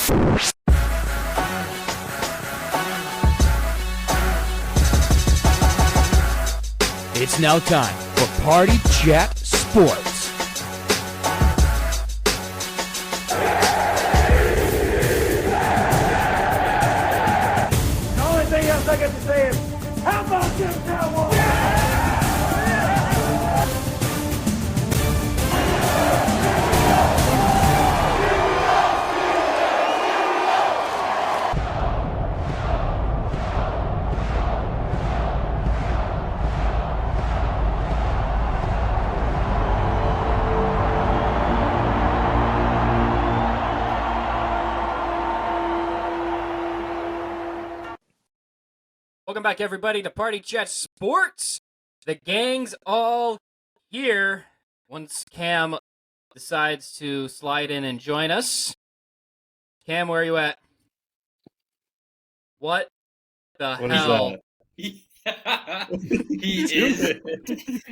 It's now time for Party Chat Sports. The only thing else I got to say is, how about them Cowboys? Welcome back, everybody, to Party Chat Sports. The gang's all here once Cam decides to slide in and join us. Cam, where are you at? What the hell? He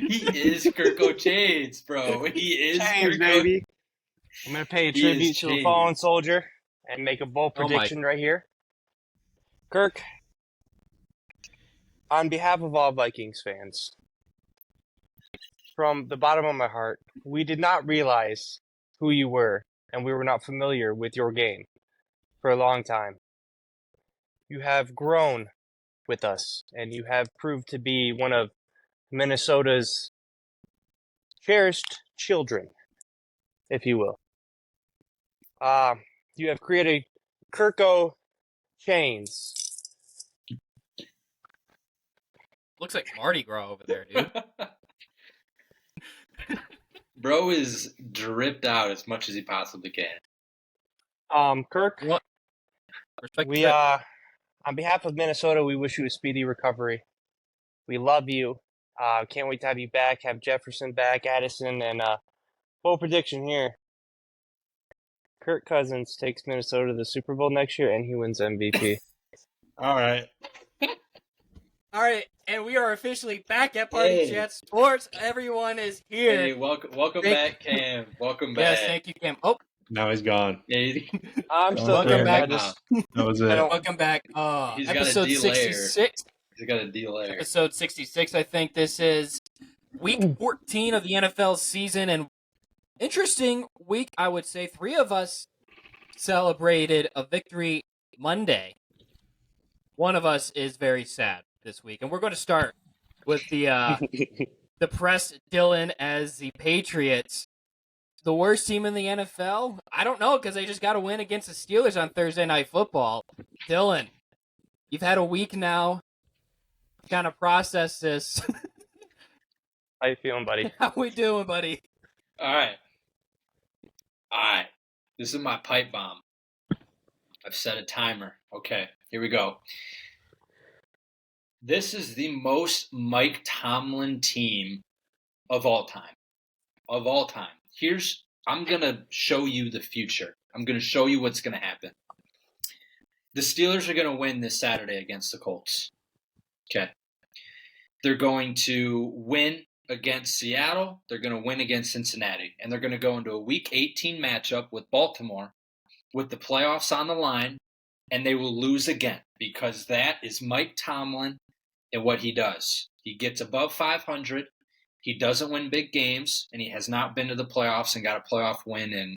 is Kirk O'Chains, bro. He is Chains, baby. I'm going to pay a tribute to the fallen soldier and make a bold prediction right here. Kirk, on behalf of all Vikings fans, from the bottom of my heart, we did not realize who you were, and we were not familiar with your game for a long time. You have grown with us, and you have proved to be one of Minnesota's cherished children, if you will. You have created Kirko Chains. Looks like Mardi Gras over there, dude. Bro is dripped out as much as he possibly can. Kirk, What? we on behalf of Minnesota, we wish you a speedy recovery. We love you. Can't wait to have you back. Have Jefferson back, Addison, and bold prediction here: Kirk Cousins takes Minnesota to the Super Bowl next year, and he wins MVP. All right. All right, and we are officially back at Party Chat Sports. Everyone is here. Hey, welcome back, Cam. Welcome back. Yes, thank you, Cam. Oh, Now he's gone. Yeah, I'm still welcome there. back. That was it. Welcome back. He's got a Episode delayer. 66. He's got a delay. Episode 66, I think this is week 14 of the NFL season, and interesting week, I would say. 3 of us celebrated a victory Monday. One of us is very sad this week, and we're going to start with the press Dillon as the Patriots. The worst team in the NFL? I don't know, because they just got a win against the Steelers on Thursday Night Football. Dillon, you've had a week now to kind of process this. How you feeling, buddy? How we doing, buddy? All right. This is my pipe bomb. I've set a timer. Okay, here we go. This is the most Mike Tomlin team of all time. Of all time. I'm going to show you the future. I'm going to show you what's going to happen. The Steelers are going to win this Saturday against the Colts. Okay. They're going to win against Seattle. They're going to win against Cincinnati. And they're going to go into a Week 18 matchup with Baltimore with the playoffs on the line. And they will lose again because that is Mike Tomlin and what he does. He gets above 500. He doesn't win big games, and he has not been to the playoffs and got a playoff win in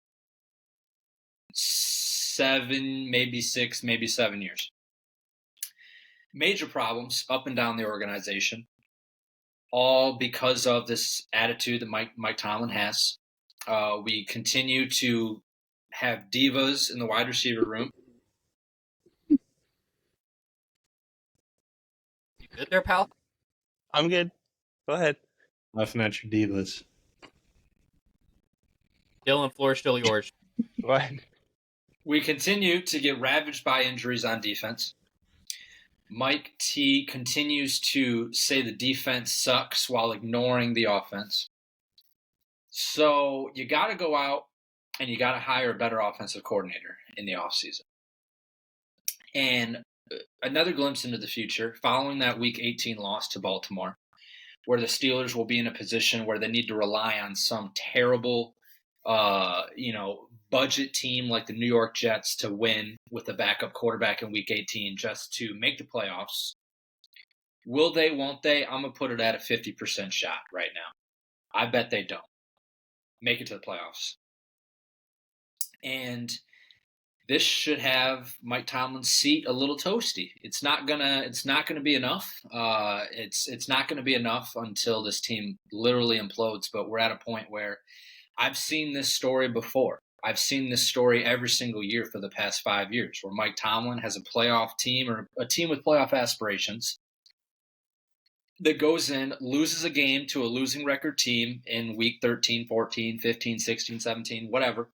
7, maybe 6, maybe 7 years. Major problems up and down the organization, all because of this attitude that Mike Tomlin has. We continue to have divas in the wide receiver room. You good there, pal? I'm good. Go ahead. Laughing at your divas. Dillon, floor is still yours. Go ahead. We continue to get ravaged by injuries on defense. Mike T continues to say the defense sucks while ignoring the offense. So you got to go out and you got to hire a better offensive coordinator in the offseason. And another glimpse into the future, following that Week 18 loss to Baltimore, where the Steelers will be in a position where they need to rely on some terrible, budget team like the New York Jets to win with a backup quarterback in Week 18 just to make the playoffs. Will they, won't they? I'm going to put it at a 50% shot right now. I bet they don't make it to the playoffs. And this should have Mike Tomlin's seat a little toasty. It's not gonna be enough. It's not gonna be enough until this team literally implodes. But we're at a point where I've seen this story before. I've seen this story every single year for the past 5 years, where Mike Tomlin has a playoff team or a team with playoff aspirations that goes in, loses a game to a losing record team in week 13, 14, 15, 16, 17, whatever.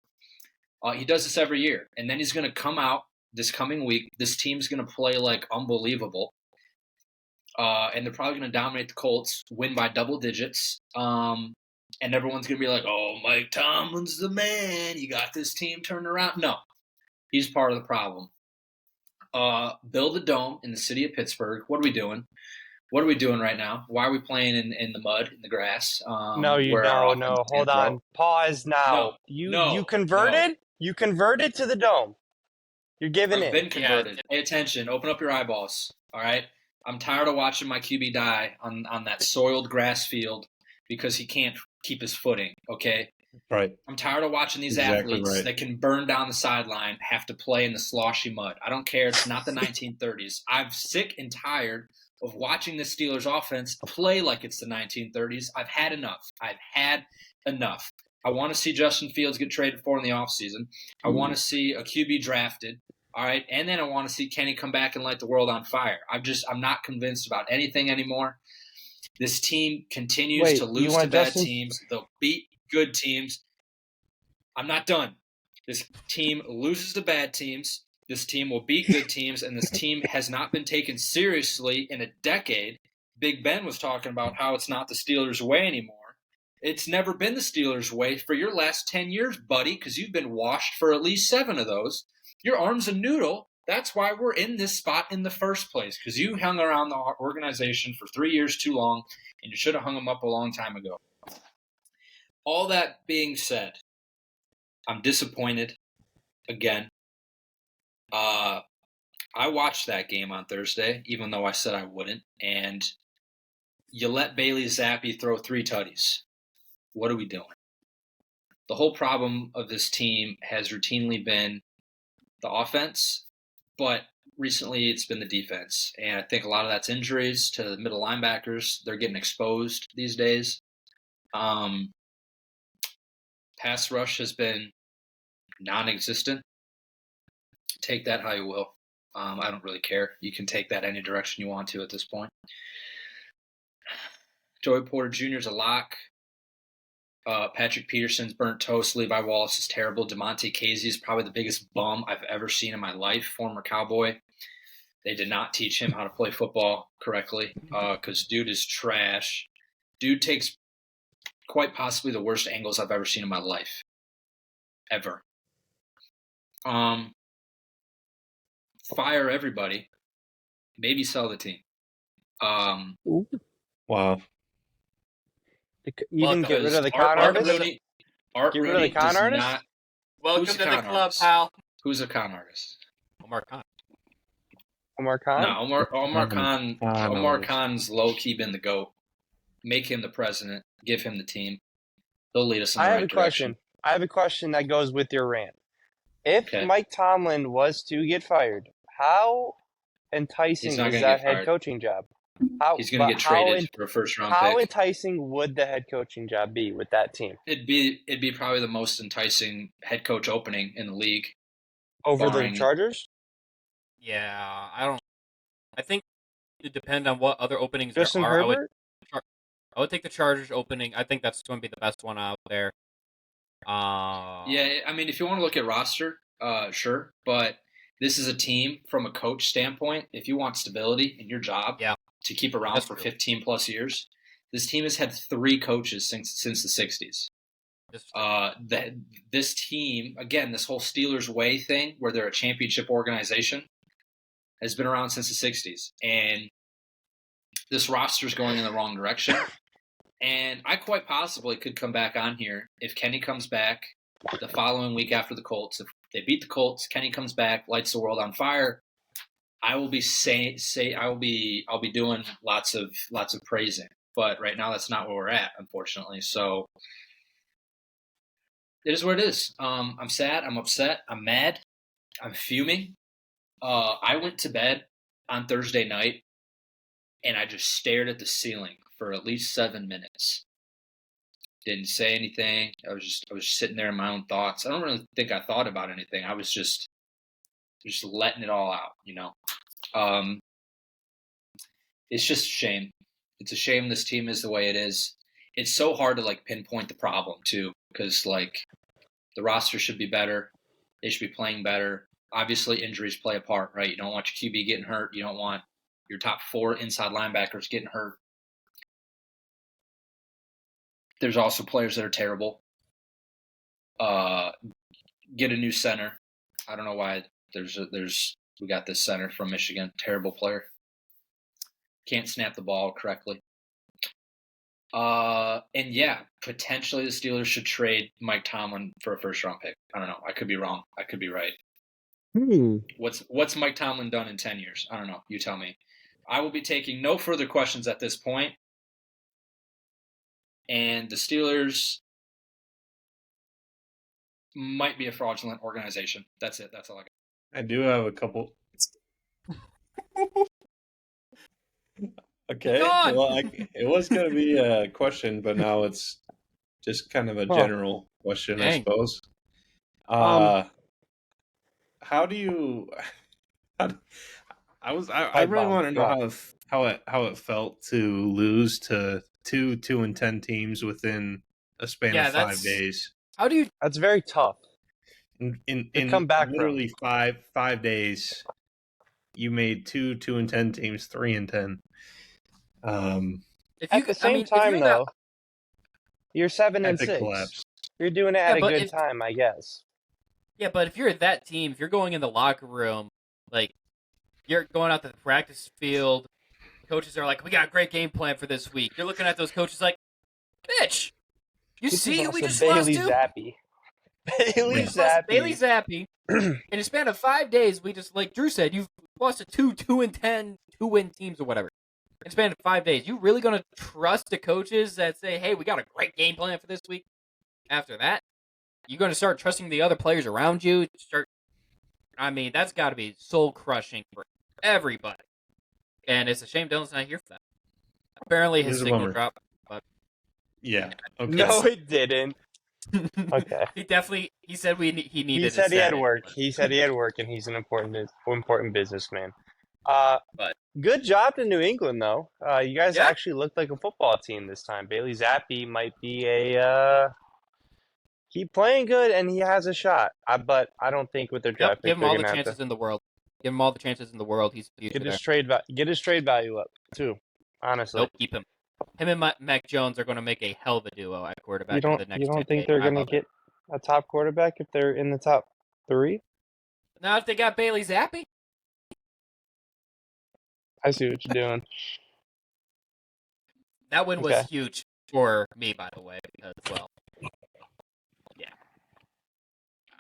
He does this every year. And then he's going to come out this coming week. This team's going to play like unbelievable. And they're probably going to dominate the Colts, win by double digits. And everyone's going to be like, oh, Mike Tomlin's the man. You got this team turned around. No, he's part of the problem. Build a dome in the city of Pittsburgh. What are we doing? What are we doing right now? Why are we playing in the mud, in the grass? No. Hold on. Pause now. You converted? No. You converted to the dome. You're giving I've in. been converted. Pay attention. Open up your eyeballs. All right? I'm tired of watching my QB die on that soiled grass field because he can't keep his footing, okay? Right. I'm tired of watching these Exactly athletes right. that can burn down the sideline have to play in the sloshy mud. I don't care. It's not the 1930s. I'm sick and tired of watching the Steelers offense play like it's the 1930s. I've had enough. I want to see Justin Fields get traded for in the offseason. I want to see a QB drafted. All right. And then I want to see Kenny come back and light the world on fire. I'm not convinced about anything anymore. This team continues to lose to bad teams. They'll beat good teams. I'm not done. This team loses to bad teams. This team will beat good teams, and this team has not been taken seriously in a decade. Big Ben was talking about how it's not the Steelers' way anymore. It's never been the Steelers' way for your last 10 years, buddy, because you've been washed for at least 7 of those. Your arm's a noodle. That's why we're in this spot in the first place, because you hung around the organization for 3 years too long, and you should have hung them up a long time ago. All that being said, I'm disappointed again. I watched that game on Thursday, even though I said I wouldn't, and you let Bailey Zappi throw 3 tutties. What are we doing? The whole problem of this team has routinely been the offense, but recently it's been the defense. And I think a lot of that's injuries to the middle linebackers. They're getting exposed these days. Pass rush has been non-existent. Take that how you will. I don't really care. You can take that any direction you want to at this point. Joey Porter Jr. is a lock. Patrick Peterson's burnt toast. Levi Wallace is terrible. DeMonte Casey is probably the biggest bum I've ever seen in my life, former Cowboy. They did not teach him how to play football correctly because dude is trash. Dude takes quite possibly the worst angles I've ever seen in my life. Ever. Fire everybody. Maybe sell the team. Wow. Even get rid of the con artist? Art Get rid of Rooney the con does artist? not. Welcome Who's to a the con club, artist? pal. Who's a con artist? Omar Khan. Omar Khan? No, Omar Con artist. Khan's low-key been the GOAT. Make him the president. Give him the team. He'll lead us in the I have right a direction. question. I have a question that goes with your rant. If Okay. Mike Tomlin was to get fired, how enticing He's not is gonna that get head fired. coaching job? He's going to get traded for a first-round How pick. enticing would the head coaching job be with that team? It'd be probably the most enticing head coach opening in the league. Over Barring- the Chargers? Yeah, I think it depends on what other openings Justin there are. Herbert? I would take the Chargers opening. I think that's going to be the best one out there. Yeah, I mean, if you want to look at roster, sure. But this is a team from a coach standpoint. If you want stability in your job to keep around That's for true. 15-plus years, this team has had 3 coaches since the 60s. This team, again, this whole Steelers way thing where they're a championship organization has been around since the 60s. And this roster is going in the wrong direction. And I quite possibly could come back on here if Kenny comes back the following week after the Colts. If they beat the Colts, Kenny comes back, lights the world on fire. I will be I'll be doing lots of praising. But right now, that's not where we're at, unfortunately. So it is what it is. I'm sad. I'm upset. I'm mad. I'm fuming. I went to bed on Thursday night, and I just stared at the ceiling for at least 7 minutes. Didn't say anything. I was sitting there in my own thoughts. I don't really think I thought about anything. I was just letting it all out, you know. It's just a shame. It's a shame this team is the way it is. It's so hard to like pinpoint the problem too, because like the roster should be better. They should be playing better. Obviously, injuries play a part, right? You don't want your QB getting hurt. You don't want your top 4 inside linebackers getting hurt. There's also players that are terrible. Get a new center. I don't know why we got this center from Michigan. Terrible player. Can't snap the ball correctly. And yeah, potentially the Steelers should trade Mike Tomlin for a first-round pick. I don't know. I could be wrong. I could be right. What's Mike Tomlin done in 10 years? I don't know. You tell me. I will be taking no further questions at this point. And the Steelers might be a fraudulent organization. That's it. That's all I got. I do have a couple. Okay. Well, it was going to be a question, but now it's just kind of a general question, I suppose. How do you? I really want to know how it felt to lose to 2-10 teams within a span of 5 days. How do you? That's very tough. In come back literally five days, you made 2-10 teams 3-10. At the same time, though, you're 7-6. Collapse. You're doing it at a good time, I guess. Yeah, but if you're that team, if you're going in the locker room, like you're going out to the practice field, coaches are like, "We got a great game plan for this week." You're looking at those coaches like, "Bitch, you see who we just lost to?" Bailey Zappi. In a span of 5 days, we just, like Drew said, you've lost to 2-10, 2-win teams or whatever. In a span of 5 days, you really going to trust the coaches that say, "Hey, we got a great game plan for this week"? After that, you're going to start trusting the other players around you. That's got to be soul crushing for everybody. And it's a shame Dillon's not here for that. Apparently, his signal dropped. But yeah. Okay. No, it didn't. Okay. He said he needed. He said he had work. He said he had work, and he's an important businessman. But good job to New England, though. You guys actually looked like a football team this time. Bailey Zappi might be keep playing good, and he has a shot. But I don't think with their draft pick, give him all the chances in the world. Give him all the chances in the world. He's get his trade value up too. Honestly, nope. Keep him. Him and Mac Jones are going to make a hell of a duo at quarterback. You don't think they're going to get a top quarterback if they're in the top 3? Now, if they got Bailey Zappi, I see what you're doing. That win was huge for me, by the way, because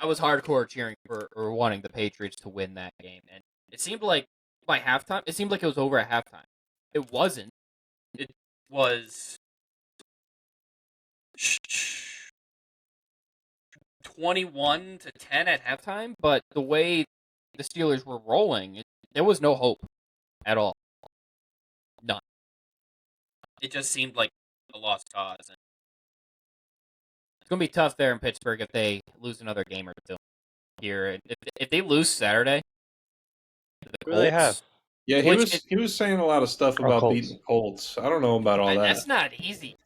I was hardcore cheering for or wanting the Patriots to win that game, and it seemed like by halftime, it seemed like it was over at halftime. It wasn't. It was 21-10 at halftime, but the way the Steelers were rolling, there was no hope at all. None. It just seemed like a lost cause. And it's going to be tough there in Pittsburgh if they lose another game or two here. If they lose Saturday, they have. Yeah, he was saying a lot of stuff about beating the Colts. I don't know about all that. That's not easy.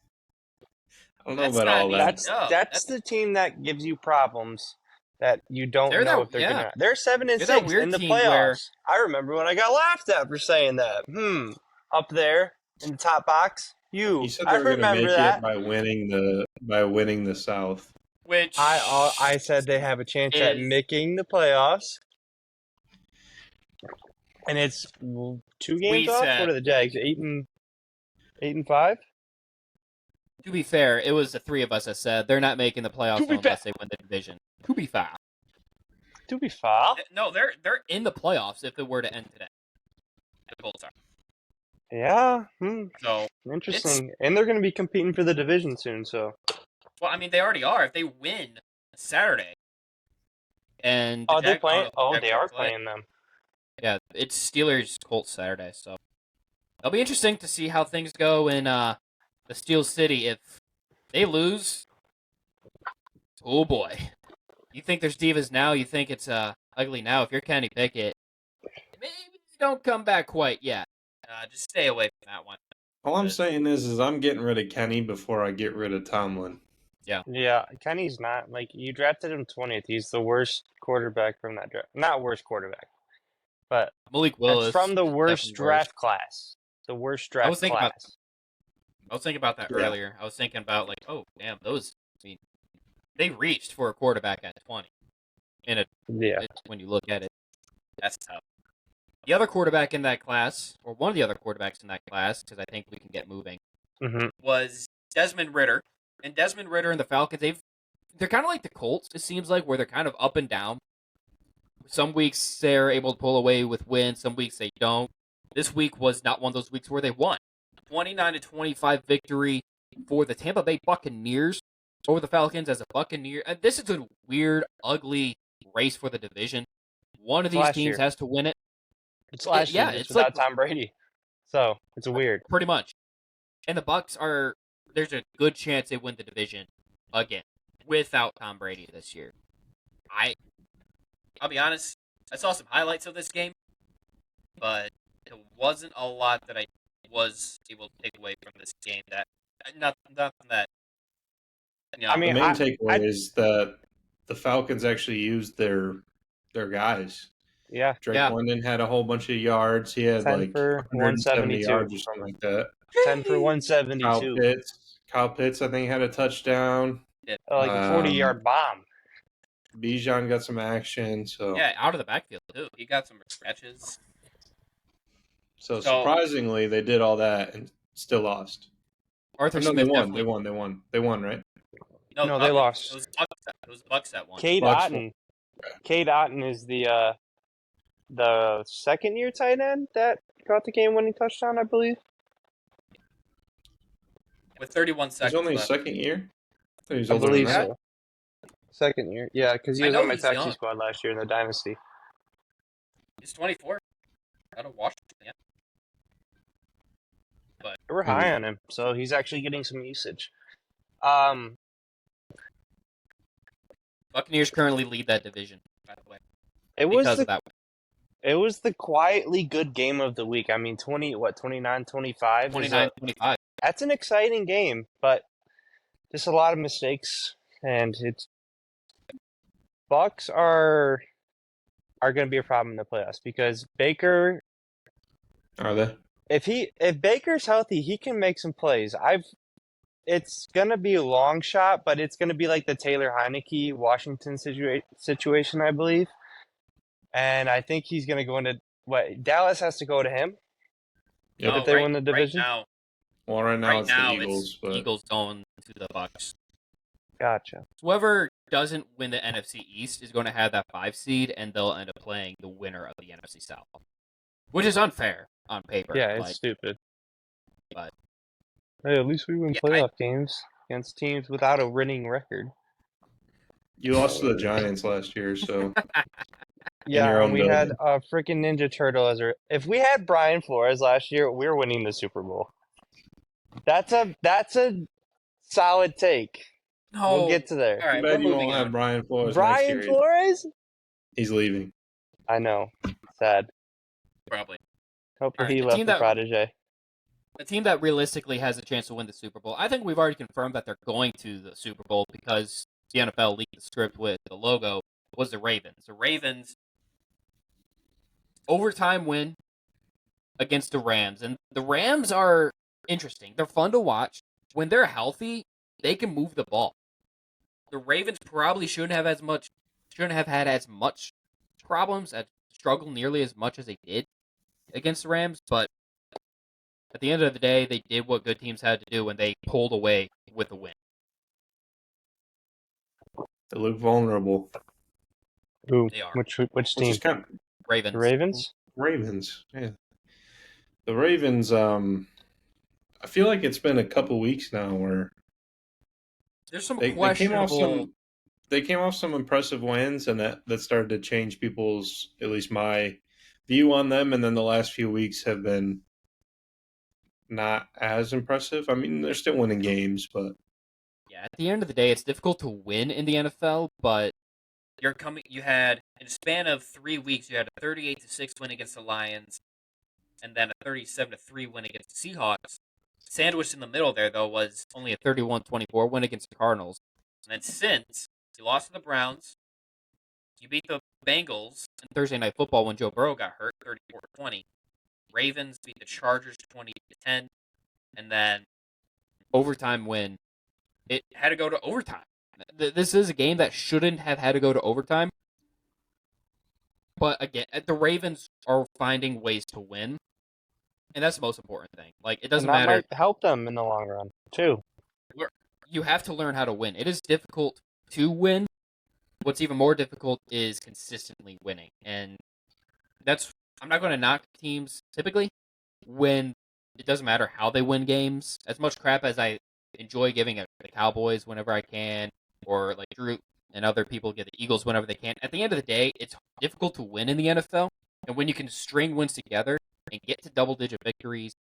I don't know about all that. That's the team that gives you problems that you don't know if they're going to. They're 7-6 in the playoffs. I remember when I got laughed at for saying that. Up there in the top box. He said they were going to make it by winning the South. Which I said they have a chance at making the playoffs. And it's 2 games off. What are the Jags? 8-5. To be fair, it was the three of us that said they're not making the playoffs unless they win the division. To be fair. No, they're in the playoffs if it were to end today. The Colts are. Yeah. So interesting. And they're going to be competing for the division soon, so. Well, I mean, they already are. If they win Saturday. And they're playing? Oh, they are playing them. Yeah, it's Steelers Colts Saturday, so it'll be interesting to see how things go in the Steel City. If they lose, oh boy. You think there's divas now, you think it's ugly now. If you're Kenny Pickett, maybe don't come back quite yet. Just stay away from that one. All I'm saying is I'm getting rid of Kenny before I get rid of Tomlin. Yeah, Kenny's not, you drafted him 20th. He's the worst quarterback from that draft. Not worst quarterback, but Malik Willis from the worst draft class. The worst draft class. I was thinking about that earlier. I was thinking about, oh, damn, they reached for a quarterback at 20. When you look at it, that's tough. The other quarterback in that class, or one of the other quarterbacks in that class, because I think we can get moving, was Desmond Ridder. And Desmond Ridder and the Falcons, they're kind of like the Colts, it seems like, where they're kind of up and down. Some weeks they're able to pull away with wins, some weeks they don't. This week was not one of those weeks where they won. 29-25 victory for the Tampa Bay Buccaneers over the Falcons as a Buccaneer. And this is a weird, ugly race for the division. One of these teams has to win it. It's last year. It's without Tom Brady. So, it's weird. Pretty much. And the Bucs there's a good chance they win the division again without Tom Brady this year. I'll be honest, I saw some highlights of this game, but it wasn't a lot that I was able to take away from this game. Nothing that. You know, the main takeaway is that the Falcons actually used their guys. Yeah. Drake London had a whole bunch of yards. He had 10 for 170 yards or something like that. 10 for 172. Kyle Pitts, I think, had a touchdown. A 40-yard bomb. Bijan got some action. So out of the backfield, too. He got some stretches. So surprisingly, they did all that and still lost. Arthur Smith They won, right? No, they lost. It was Bucs that won. Cade Otton is the second-year tight end that got the game-winning touchdown, I believe. With 31 seconds He's only left. Second year? I believe so. Second year. Yeah, because he was on my taxi squad last year in the Dynasty. He's 24. Out of Washington, yeah. But we're high on him, so he's actually getting some usage. Buccaneers currently lead that division, by the way. It was the quietly good game of the week. I mean, 29-25? 29-25. That's an exciting game, but just a lot of mistakes, and Bucs are going to be a problem in the playoffs because Baker. Are they? If Baker's healthy, he can make some plays. It's going to be a long shot, but it's going to be like the Taylor Heineke Washington situation, I believe. And I think he's going to go into Dallas has to go to him if they win the division. Right now it's the Eagles. But Eagles going to the Bucs. Gotcha. Whoever doesn't win the NFC East is going to have that 5 seed, and they'll end up playing the winner of the NFC South, which is unfair on paper. Yeah, it's stupid. But hey, at least we win playoff games against teams without a winning record. You lost to the Giants last year, so yeah, and we had a freaking Ninja Turtle as if we had Brian Flores last year, we're winning the Super Bowl. That's a solid take. No. We'll get to there. All right, I bet you won't have Brian Flores. Brian Flores? He's leaving. I know. Sad. Probably. Hopefully he left the protege. The team that realistically has a chance to win the Super Bowl, I think we've already confirmed that they're going to the Super Bowl because the NFL leaked the script with the logo, was the Ravens. The Ravens, overtime win against the Rams. And the Rams are interesting. They're fun to watch. When they're healthy, they can move the ball. The Ravens probably shouldn't have had as much problems, struggle nearly as much as they did against the Rams, but at the end of the day, they did what good teams had to do when they pulled away with a win. They look vulnerable. Who? They are. Which Which team? is kind of Ravens. The Ravens? Ravens. Yeah. The Ravens, I feel like it's been a couple weeks now where There's some they questionable. they came off some impressive wins, and that started to change people's, at least my view on them, and then the last few weeks have been not as impressive. I mean, they're still winning games, but Yeah, at the end of the day, it's difficult to win in the NFL, but you had, in a span of 3 weeks, you had a 38-6 win against the Lions, and then a 37-3 win against the Seahawks. Sandwiched in the middle there, though, was only a 31-24 win against the Cardinals. And then since you lost to the Browns, you beat the Bengals in Thursday Night Football when Joe Burrow got hurt, 34-20. Ravens beat the Chargers 20-10, and then overtime win. It had to go to overtime. This is a game that shouldn't have had to go to overtime. But again, the Ravens are finding ways to win, and that's the most important thing. Like, it doesn't matter. That might help them in the long run, too. You have to learn how to win. It is difficult to win. What's even more difficult is consistently winning. And I'm not going to knock teams typically when it doesn't matter how they win games. As much crap as I enjoy giving the Cowboys whenever I can, or like Drew and other people give the Eagles whenever they can. At the end of the day, it's difficult to win in the NFL. And when you can string wins together and get to double-digit victories,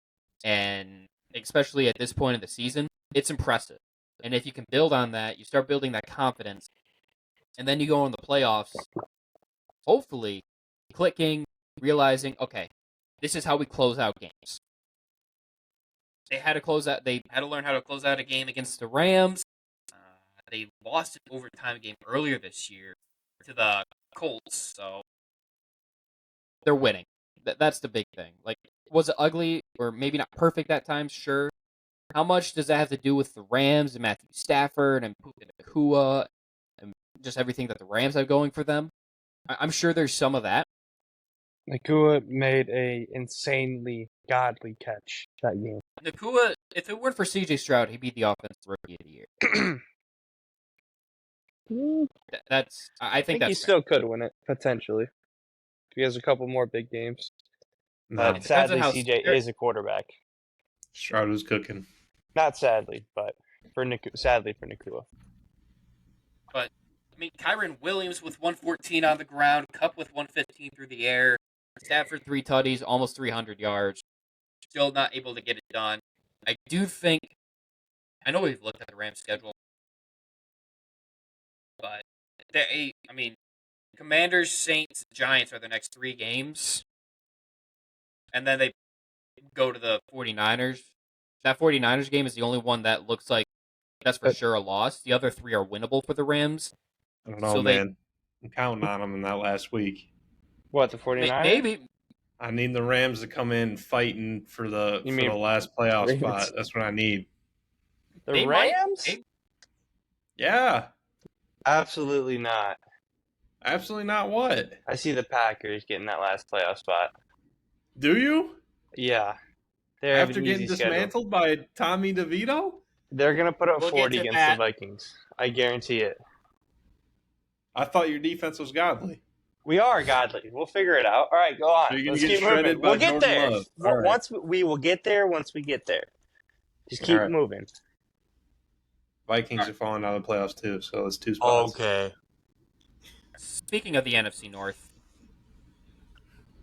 and especially at this point in the season, it's impressive. And if you can build on that, you start building that confidence, and then you go in the playoffs, hopefully clicking, realizing, okay, this is how we close out games. They had to learn how to close out a game against the Rams. They lost an overtime game earlier this year to the Colts, so they're winning. That's the big thing. Like, was it ugly or maybe not perfect at times? Sure. How much does that have to do with the Rams and Matthew Stafford and Puka Nacua and just everything that the Rams have going for them? I'm sure there's some of that. Nacua made a insanely godly catch that game. Nacua, if it weren't for C.J. Stroud, he'd be the offensive rookie of the year. I think he still could win it, potentially. He has a couple more big games. no. But sadly, CJ is a quarterback. Stroud is cooking. Not sadly, but sadly for Nacua. But, I mean, Kyron Williams with 114 on the ground, Kupp with 115 through the air, Stafford 3 tutties, almost 300 yards. Still not able to get it done. I know we've looked at the Rams' schedule, but Commanders, Saints, Giants are the next 3 games. And then they go to the 49ers. That 49ers game is the only one that looks like that's for sure a loss. The other 3 are winnable for the Rams. I don't know, man. I'm counting on them in that last week. What, the 49ers? Maybe. I need the Rams to come in fighting for the last playoff spot. That's what I need. The Rams? Yeah. Absolutely not. Absolutely not what? I see the Packers getting that last playoff spot. Do you? Yeah. After getting dismantled by Tommy DeVito? They're going to put up 40 against the Vikings. I guarantee it. I thought your defense was godly. We are godly. We'll figure it out. All right, go on. So you're Let's get keep shredded moving. by We'll get there. Right. We will get there once we get there. Just keep moving. Vikings are falling out of the playoffs too, so it's 2 spots. Okay. Speaking of the NFC North,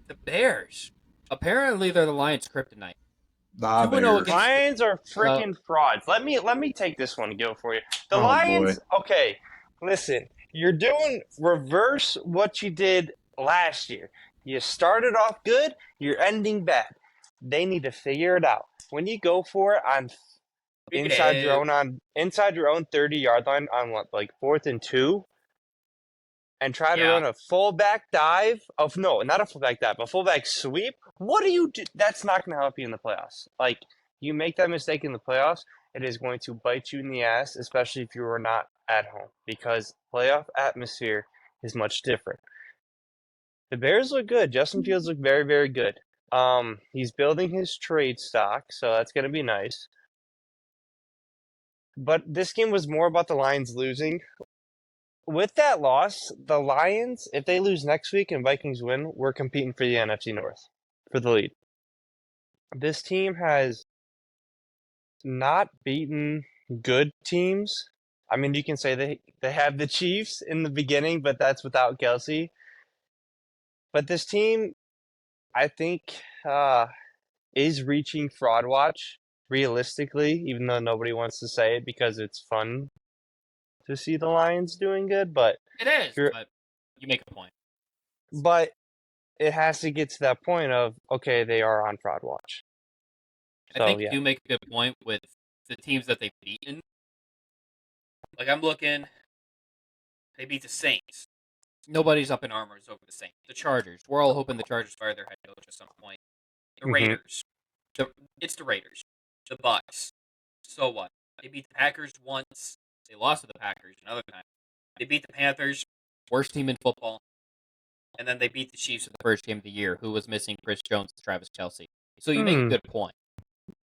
the Bears. Apparently, they're the Lions' kryptonite. Lions are freaking frauds. Let me take this one, Gil, for you. The Lions. Boy. Okay, listen. You're doing reverse what you did last year. You started off good. You're ending bad. They need to figure it out. When you go for it on inside your own 30-yard line on what, like 4th and 2, and try to run a fullback dive not a fullback dive, a fullback sweep. What do you do? That's not going to help you in the playoffs. Like, you make that mistake in the playoffs, it is going to bite you in the ass, especially if you are not at home, because playoff atmosphere is much different. The Bears look good. Justin Fields looked very, very good. He's building his trade stock, so that's going to be nice. But this game was more about the Lions losing. With that loss, the Lions, if they lose next week and Vikings win, we're competing for the NFC North, for the lead. This team has not beaten good teams. I mean, you can say they have the Chiefs in the beginning, but that's without Kelsey. But this team, I think, is reaching fraud watch realistically, even though nobody wants to say it because it's fun to see the Lions doing good. But It is, but you make a point. But it has to get to that point of, okay, they are on fraud watch. So, I think yeah. you make a good point with the teams that they've beaten. Like, I'm looking, they beat the Saints. Nobody's up in armors over the Saints. The Chargers. We're all hoping the Chargers fire their head coach at some point. The Raiders. It's the Raiders. The Bucks. So what? They beat the Packers once. They lost to the Packers another time. They beat the Panthers. Worst team in football. And then they beat the Chiefs in the first game of the year, who was missing Chris Jones and Travis Kelce. So you make a good point.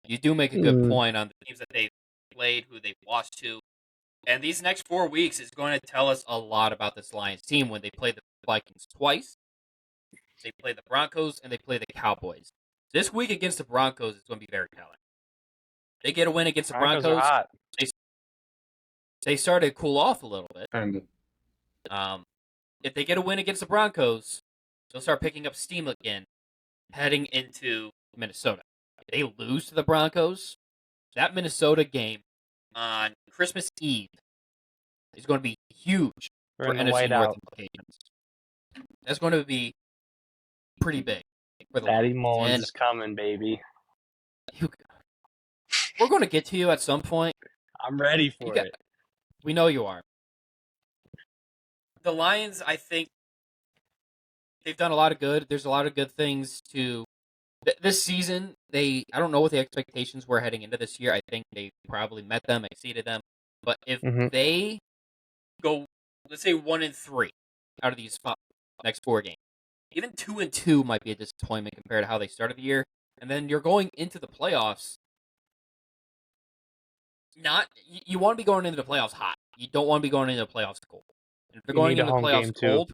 You do make a good point on the teams that they've played, who they've lost to. And these next 4 weeks is going to tell us a lot about this Lions team when they play the Vikings twice. They play the Broncos, and they play the Cowboys. This week against the Broncos is going to be very telling. They get a win against the Broncos. They started to cool off a little bit. If they get a win against the Broncos, they'll start picking up steam again, heading into Minnesota. If they lose to the Broncos, that Minnesota game on Christmas Eve is going to be huge for NFC North implications. That's going to be pretty big for the Daddy Lions. Mullins is coming, baby. We're going to get to you at some point. I'm ready for it. We know you are. The Lions, I think, they've done a lot of good. There's a lot of good things to... This season, I don't know what the expectations were heading into this year. I think they probably met them, exceeded them. But if they go, let's say 1-3 out of these next 4 games, even 2-2 might be a disappointment compared to how they started the year. And then you're going into the playoffs. You want to be going into the playoffs hot. You don't want to be going into the playoffs cold. And if they're going into the playoffs cold,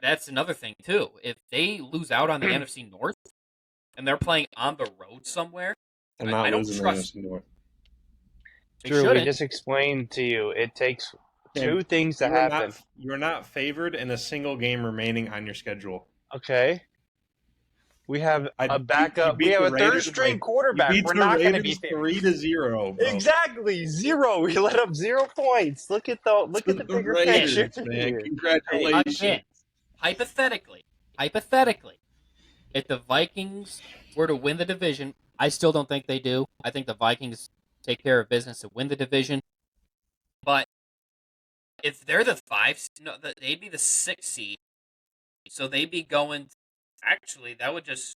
that's another thing too. If they lose out on the NFC North and they're playing on the road somewhere, I don't trust. The NFC North. Drew, we just explained to you. It takes 2 things to happen. You're not favored in a single game remaining on your schedule. Okay. We have a backup. We have a third-string quarterback. We're not going to be 3-0. Bro. Exactly 0. We let up 0 points. Look at the bigger picture, man. Congratulations. Again, hypothetically, if the Vikings were to win the division, I still don't think they do. I think the Vikings take care of business to win the division. But if they're the 5, they'd be the 6th seed. So they'd be going. Actually, that would just...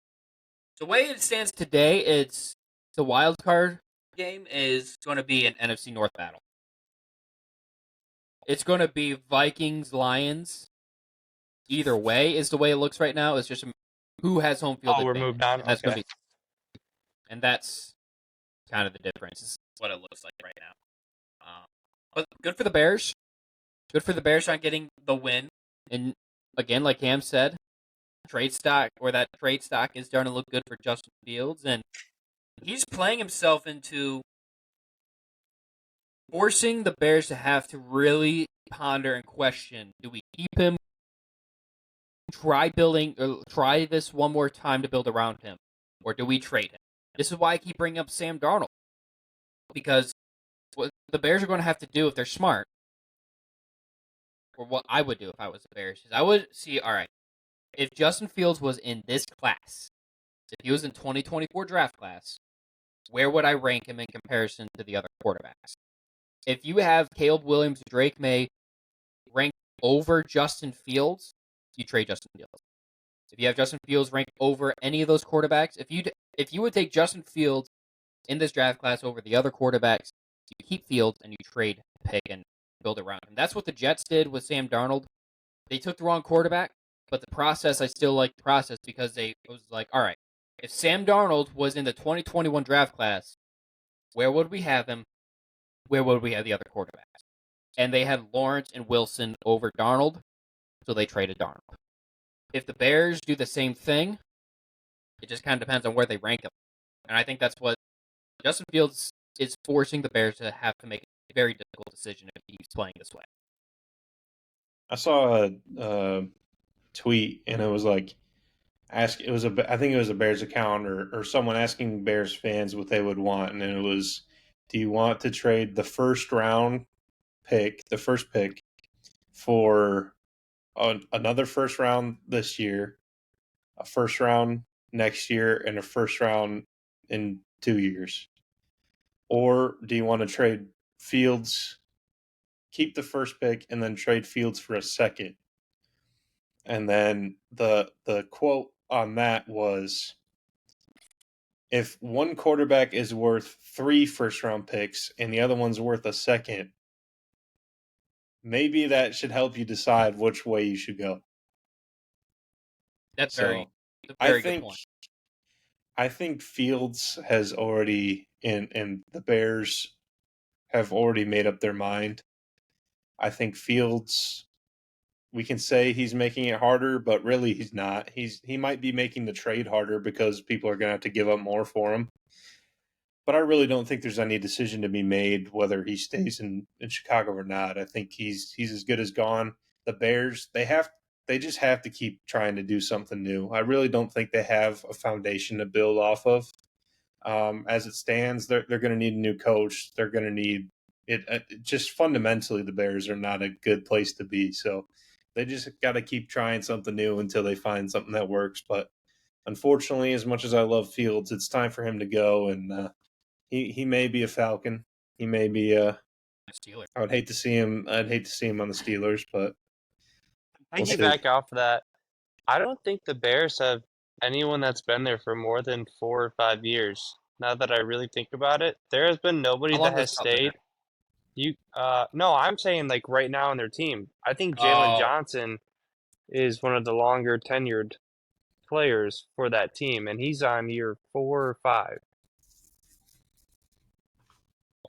The way it stands today, it's the wild card game is going to be an NFC North battle. It's going to be Vikings-Lions. Either way is the way it looks right now. It's just who has home field advantage. We're moved on? And that's going to be... And that's kind of the difference. Is what it looks like right now. But good for the Bears. Good for the Bears on getting the win. And again, like Cam said, trade stock is starting to look good for Justin Fields, and he's playing himself into forcing the Bears to have to really ponder and question: do we keep him? Try this one more time to build around him, or do we trade him? This is why I keep bringing up Sam Darnold, because what the Bears are going to have to do if they're smart, or what I would do if I was the Bears, is I would see, all right, if Justin Fields was in this class, if he was in 2024 draft class, where would I rank him in comparison to the other quarterbacks? If you have Caleb Williams, Drake May ranked over Justin Fields, you trade Justin Fields. If you have Justin Fields ranked over any of those quarterbacks, if you would take Justin Fields in this draft class over the other quarterbacks, you keep Fields and you trade pick and build around him. That's what the Jets did with Sam Darnold. They took the wrong quarterback. but the process, I still like the process because it was like, all right, if Sam Darnold was in the 2021 draft class, where would we have him? Where would we have the other quarterbacks? And they had Lawrence and Wilson over Darnold, so they traded Darnold. If the Bears do the same thing, it just kind of depends on where they rank him. And I think that's what Justin Fields is forcing the Bears to have to make a very difficult decision if he's playing this way. I saw a tweet, and it was like, I think it was a Bears account or someone asking Bears fans what they would want, and it was, do you want to trade the first pick, for another first round this year, a first round next year, and a first round in 2 years? Or do you want to trade Fields, keep the first pick, and then trade Fields for a second? And then the quote on that was, if one quarterback is worth 3 first-round picks and the other one's worth a second, maybe that should help you decide which way you should go. That's So, a very good point. I think Fields has already, and the Bears have already made up their mind. I think Fields, we can say he's making it harder, but really he's not. He might be making the trade harder because people are going to have to give up more for him. But I really don't think there's any decision to be made whether he stays in Chicago or not. I think he's as good as gone. The Bears, they just have to keep trying to do something new. I really don't think they have a foundation to build off of. As it stands, they're going to need a new coach. They're going to need it. Just fundamentally, the Bears are not a good place to be. So they just got to keep trying something new until they find something that works. But unfortunately, as much as I love Fields, it's time for him to go. And he may be a Falcon. He may be a Steeler. I would hate to see him. I'd hate to see him on the Steelers, but I can back off of that. I don't think the Bears have anyone that's been there for more than 4 or 5 years. Now that I really think about it, there has been nobody How long that has has Trout been stayed. No, I'm saying like right now on their team. I think Jalen Oh. Johnson is one of the longer tenured players for that team, and he's on year 4 or 5.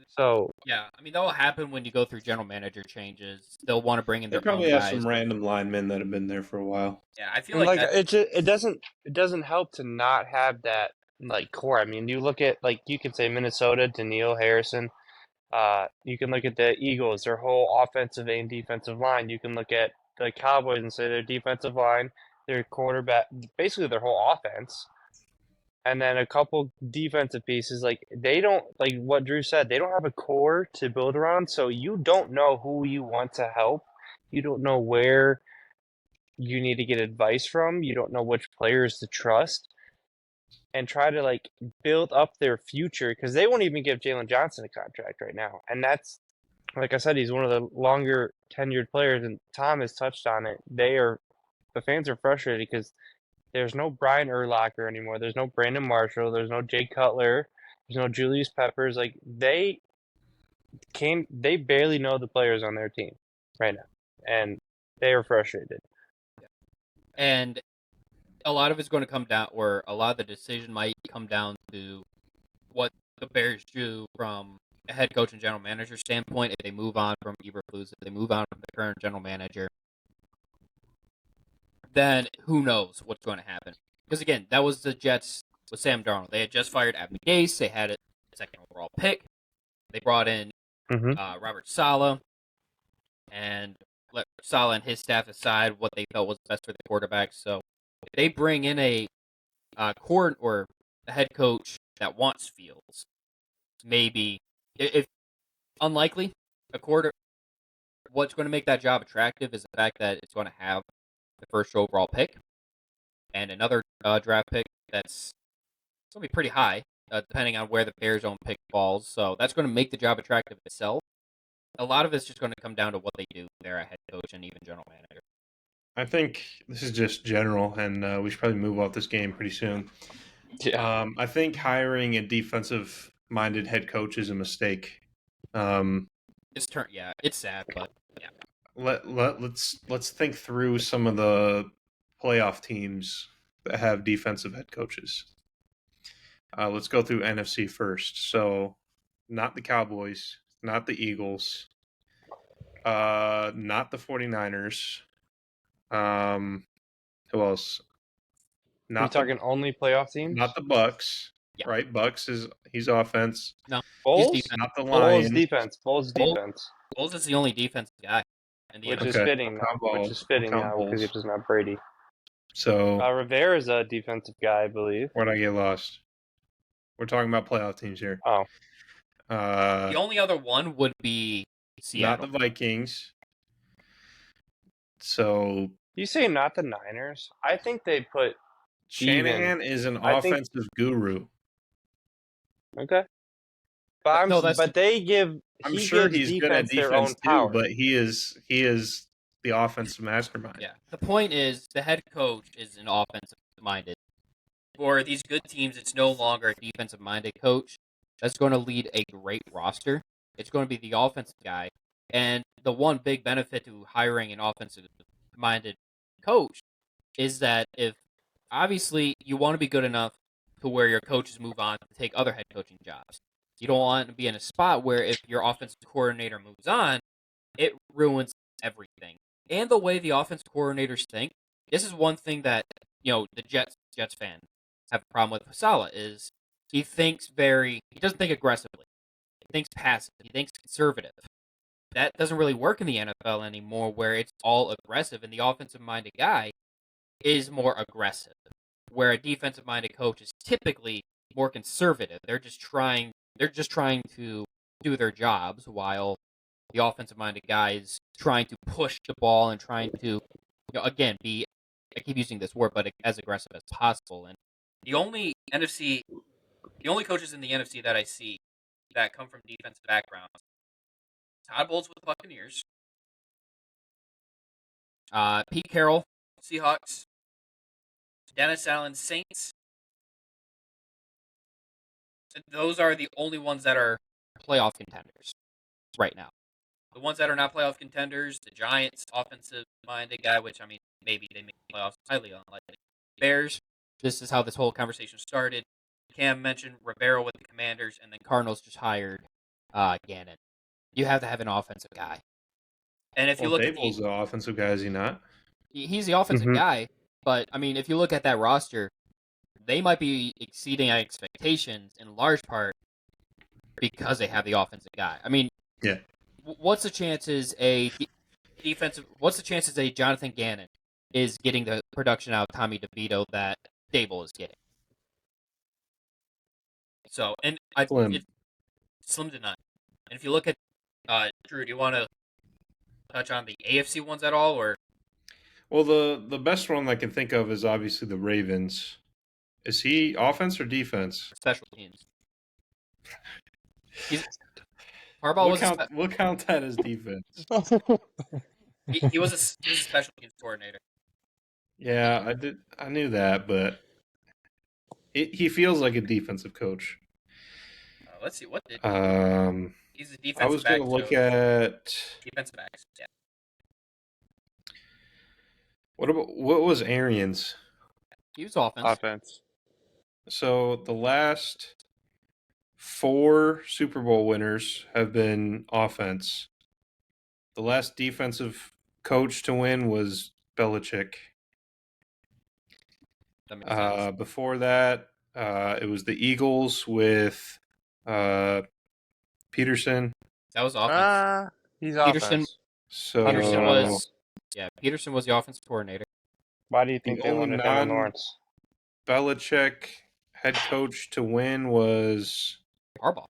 So Yeah, I mean that will happen when you go through general manager changes. They'll want to bring in they their probably own have guys. some random linemen that have been there for a while. Yeah, I feel and like it doesn't help to not have that like core. I mean, you look at like you could say Minnesota, Daniil Harrison. You can look at the Eagles, their whole offensive and defensive line. You can look at the Cowboys and say their defensive line, their quarterback, basically their whole offense. And then a couple defensive pieces. Like they don't, like what Drew said, they don't have a core to build around. So you don't know who you want to help. You don't know where you need to get advice from. You don't know which players to trust. And try to like build up their future because they won't even give Jalen Johnson a contract right now. And that's, like I said, he's one of the longer tenured players, and Tom has touched on it. The fans are frustrated because there's no Brian Urlacher anymore. There's no Brandon Marshall. There's no Jay Cutler. There's no Julius Peppers. Like they barely know the players on their team right now, and they are frustrated. and a lot of it's going to come down, or a lot of the decision might come down to what the Bears do from a head coach and general manager standpoint. If they move on from Eberflus, if they move on from the current general manager, then who knows what's going to happen? Because again, that was the Jets with Sam Darnold. They had just fired Adam Gase. They had a second overall pick. They brought in Robert Saleh, and let Saleh and his staff decide what they felt was best for the quarterbacks. So if they bring in a court or a head coach that wants Fields, maybe if unlikely, what's going to make that job attractive is the fact that it's going to have the first overall pick and another draft pick that's going to be pretty high, depending on where the Bears' own pick falls. So that's going to make the job attractive itself. A lot of it's just going to come down to what they do. They're a head coach and even general manager. I think this is just general, and we should probably move off this game pretty soon. Yeah. I think hiring a defensive-minded head coach is a mistake. It's sad, but yeah. Let's think through some of the playoff teams that have defensive head coaches. Let's go through NFC first. So, not the Cowboys, not the Eagles, not the 49ers. Who else? Are you talking only playoff teams? Not the Bucks, Yeah. right? He's offense. No, Foles? he's defense. Not the Foles Lions. defense. Foles defense. Foles is the only defensive guy in the Which NFL. is Okay, fitting I'll now. count Which is Foles. fitting I'll count now because he Foles. doesn't have Brady. So, Rivera's a defensive guy, I believe. where'd I get lost? We're talking about playoff teams here. Oh. The only other one would be Seattle. Not the Vikings. So, You say not the Niners? I think they put Shanahan is an I think- offensive guru. okay. But No, that's- but they give. I'm he sure gives he's good at defense their own defense too, power. but he is the offensive mastermind. Yeah. The point is, the head coach is an offensive-minded. For these good teams, it's no longer a defensive-minded coach that's going to lead a great roster. It's going to be the offensive guy. And the one big benefit to hiring an offensive-minded coach is that if, obviously, you want to be good enough to where your coaches move on to take other head coaching jobs. You don't want to be in a spot where if your offensive coordinator moves on, it ruins everything. And the way the offensive coordinators think, this is one thing that, the Jets fan have a problem with Saleh is he doesn't think aggressively. He thinks passive. He thinks conservative. That doesn't really work in the NFL anymore where it's all aggressive and the offensive-minded guy is more aggressive. Where a defensive-minded coach is typically more conservative. They're just trying to do their jobs while the offensive-minded guy is trying to push the ball and trying to, again, be, I keep using this word, but as aggressive as possible. And the only coaches in the NFC that I see that come from defensive backgrounds, Todd Bowles with the Buccaneers, Pete Carroll, Seahawks, Dennis Allen, Saints. Those are the only ones that are playoff contenders right now. The ones that are not playoff contenders, the Giants, offensive-minded guy, which, maybe they make playoffs, highly unlikely. Bears, this is how this whole conversation started. Cam mentioned Rivera with the Commanders, and then Cardinals just hired Gannon. You have to have an offensive guy. And if you look Dable's the offensive guy, is he not? He's the offensive guy, but, if you look at that roster, they might be exceeding expectations in large part because they have the offensive guy. Yeah. What's the chances What's the chances a Jonathan Gannon is getting the production out of Tommy DeVito that Dable is getting? So, and slim to none. And if you look at Drew, do you want to touch on the AFC ones at all, or? Well, the best one I can think of is obviously the Ravens. Is he offense or defense? Special teams. Harbaugh We'll count that as defense. he was a special teams coordinator. Yeah, I knew that, but he feels like a defensive coach. Let's see, what did he's a defensive back. I was going to look at defensive backs. Yeah. What was Arians? He was offense. So the last 4 Super Bowl winners have been offense. The last defensive coach to win was Belichick. That makes sense. Before that, it was the Eagles with Peterson. That was offense. He's Peterson. offense. So Peterson was the offensive coordinator. Why do you think The they only wanted Trevor Lawrence? Belichick head coach to win was Harbaugh.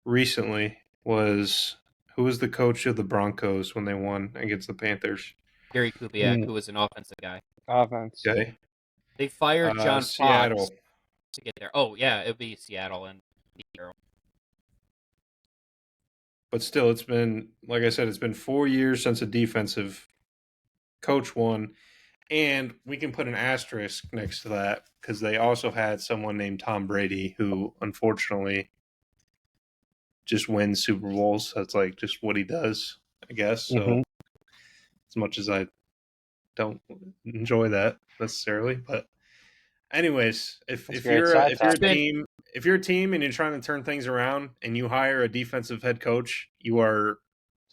recently who was the coach of the Broncos when they won against the Panthers? Gary Kubiak, who was an offensive guy. Offense. Okay. They fired John Seattle. Fox to get there. Oh, yeah, it would be Seattle and Carroll. But still, it's been, like I said, it's been 4 years since a defensive coach won. And we can put an asterisk next to that because they also had someone named Tom Brady who, unfortunately, just wins Super Bowls. That's like just what he does, I guess. So as much as I don't enjoy that necessarily. But anyways, if That's you're great. if you're a team and you're trying to turn things around and you hire a defensive head coach, you are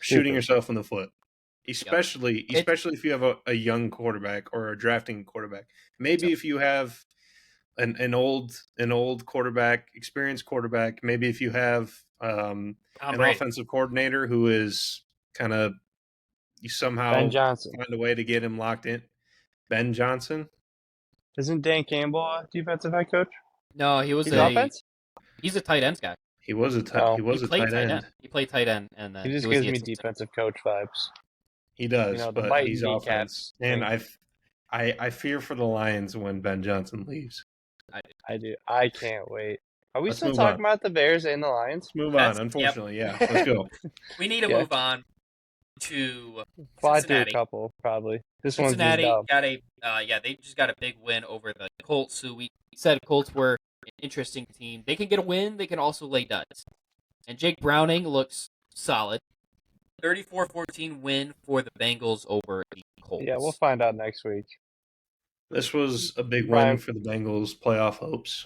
shooting yourself in the foot. Especially if you have a young quarterback or a drafting quarterback. Maybe if you have an old quarterback, experienced quarterback. Maybe if you have an offensive coordinator who is kind of you somehow Ben Johnson. find a way to get him locked in. Ben Johnson. Isn't Dan Campbell a defensive head coach? No, he was He's offense. He's a tight ends guy. He was a played tight end. He played tight end, and then He just was gives the me assistant. defensive coach vibes. He does, the but biting he's kneecaps offense. thing. And I fear for the Lions when Ben Johnson leaves. I do. I can't wait. Are we Let's still move talking on. about the Bears and the Lions? Let's move on. Unfortunately, yeah. Let's go. We need to Yeah. move on to Fly through a Cincinnati. couple, probably. This Cincinnati one's just got they just got a big win over the Colts, who we said Colts were an interesting team. They can get a win, they can also lay duds. And Jake Browning looks solid. 34-14 win for the Bengals over the Colts. Yeah, we'll find out next week. This was a big Brian- win for the Bengals' playoff hopes.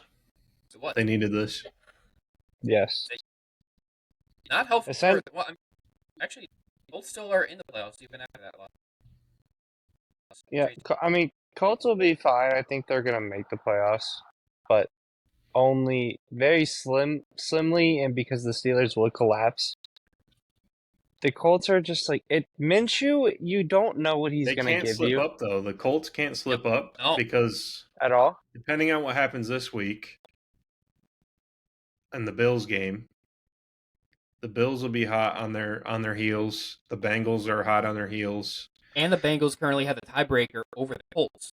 So what? They needed this. Yes. Not helpful. Ascend- Actually, Colts still are in the playoffs even after that loss. Yeah, I mean, Colts will be fine. I think they're going to make the playoffs, but only very slimly, and because the Steelers will collapse. The Colts are just like it. Minshew, you don't know what he's They going to can't give slip you up though. The Colts can't slip up No. because at all. depending on what happens this week in the Bills game, the Bills will be hot on their heels. The Bengals are hot on their heels. And the Bengals currently have the tiebreaker over the Colts.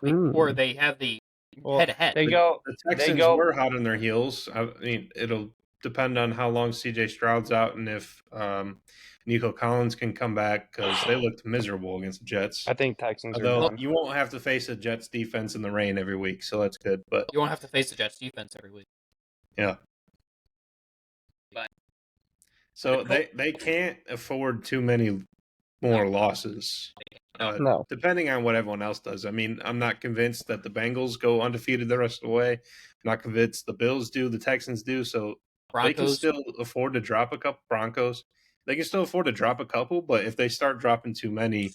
Or they have the head-to-head. The Texans were hot on their heels. I mean, it'll depend on how long C.J. Stroud's out and if Nico Collins can come back because they looked miserable against the Jets. I think Texans are Although done. you won't have to face a Jets defense in the rain every week, so that's good. But You won't have to face the Jets defense every week. yeah. But So they can't afford too many more losses. No. Depending on what everyone else does. I mean, I'm not convinced that the Bengals go undefeated the rest of the way. I'm not convinced the Bills do, the Texans do. So they can Broncos. still afford to drop a couple. Broncos. They can still afford to drop a couple, but if they start dropping too many,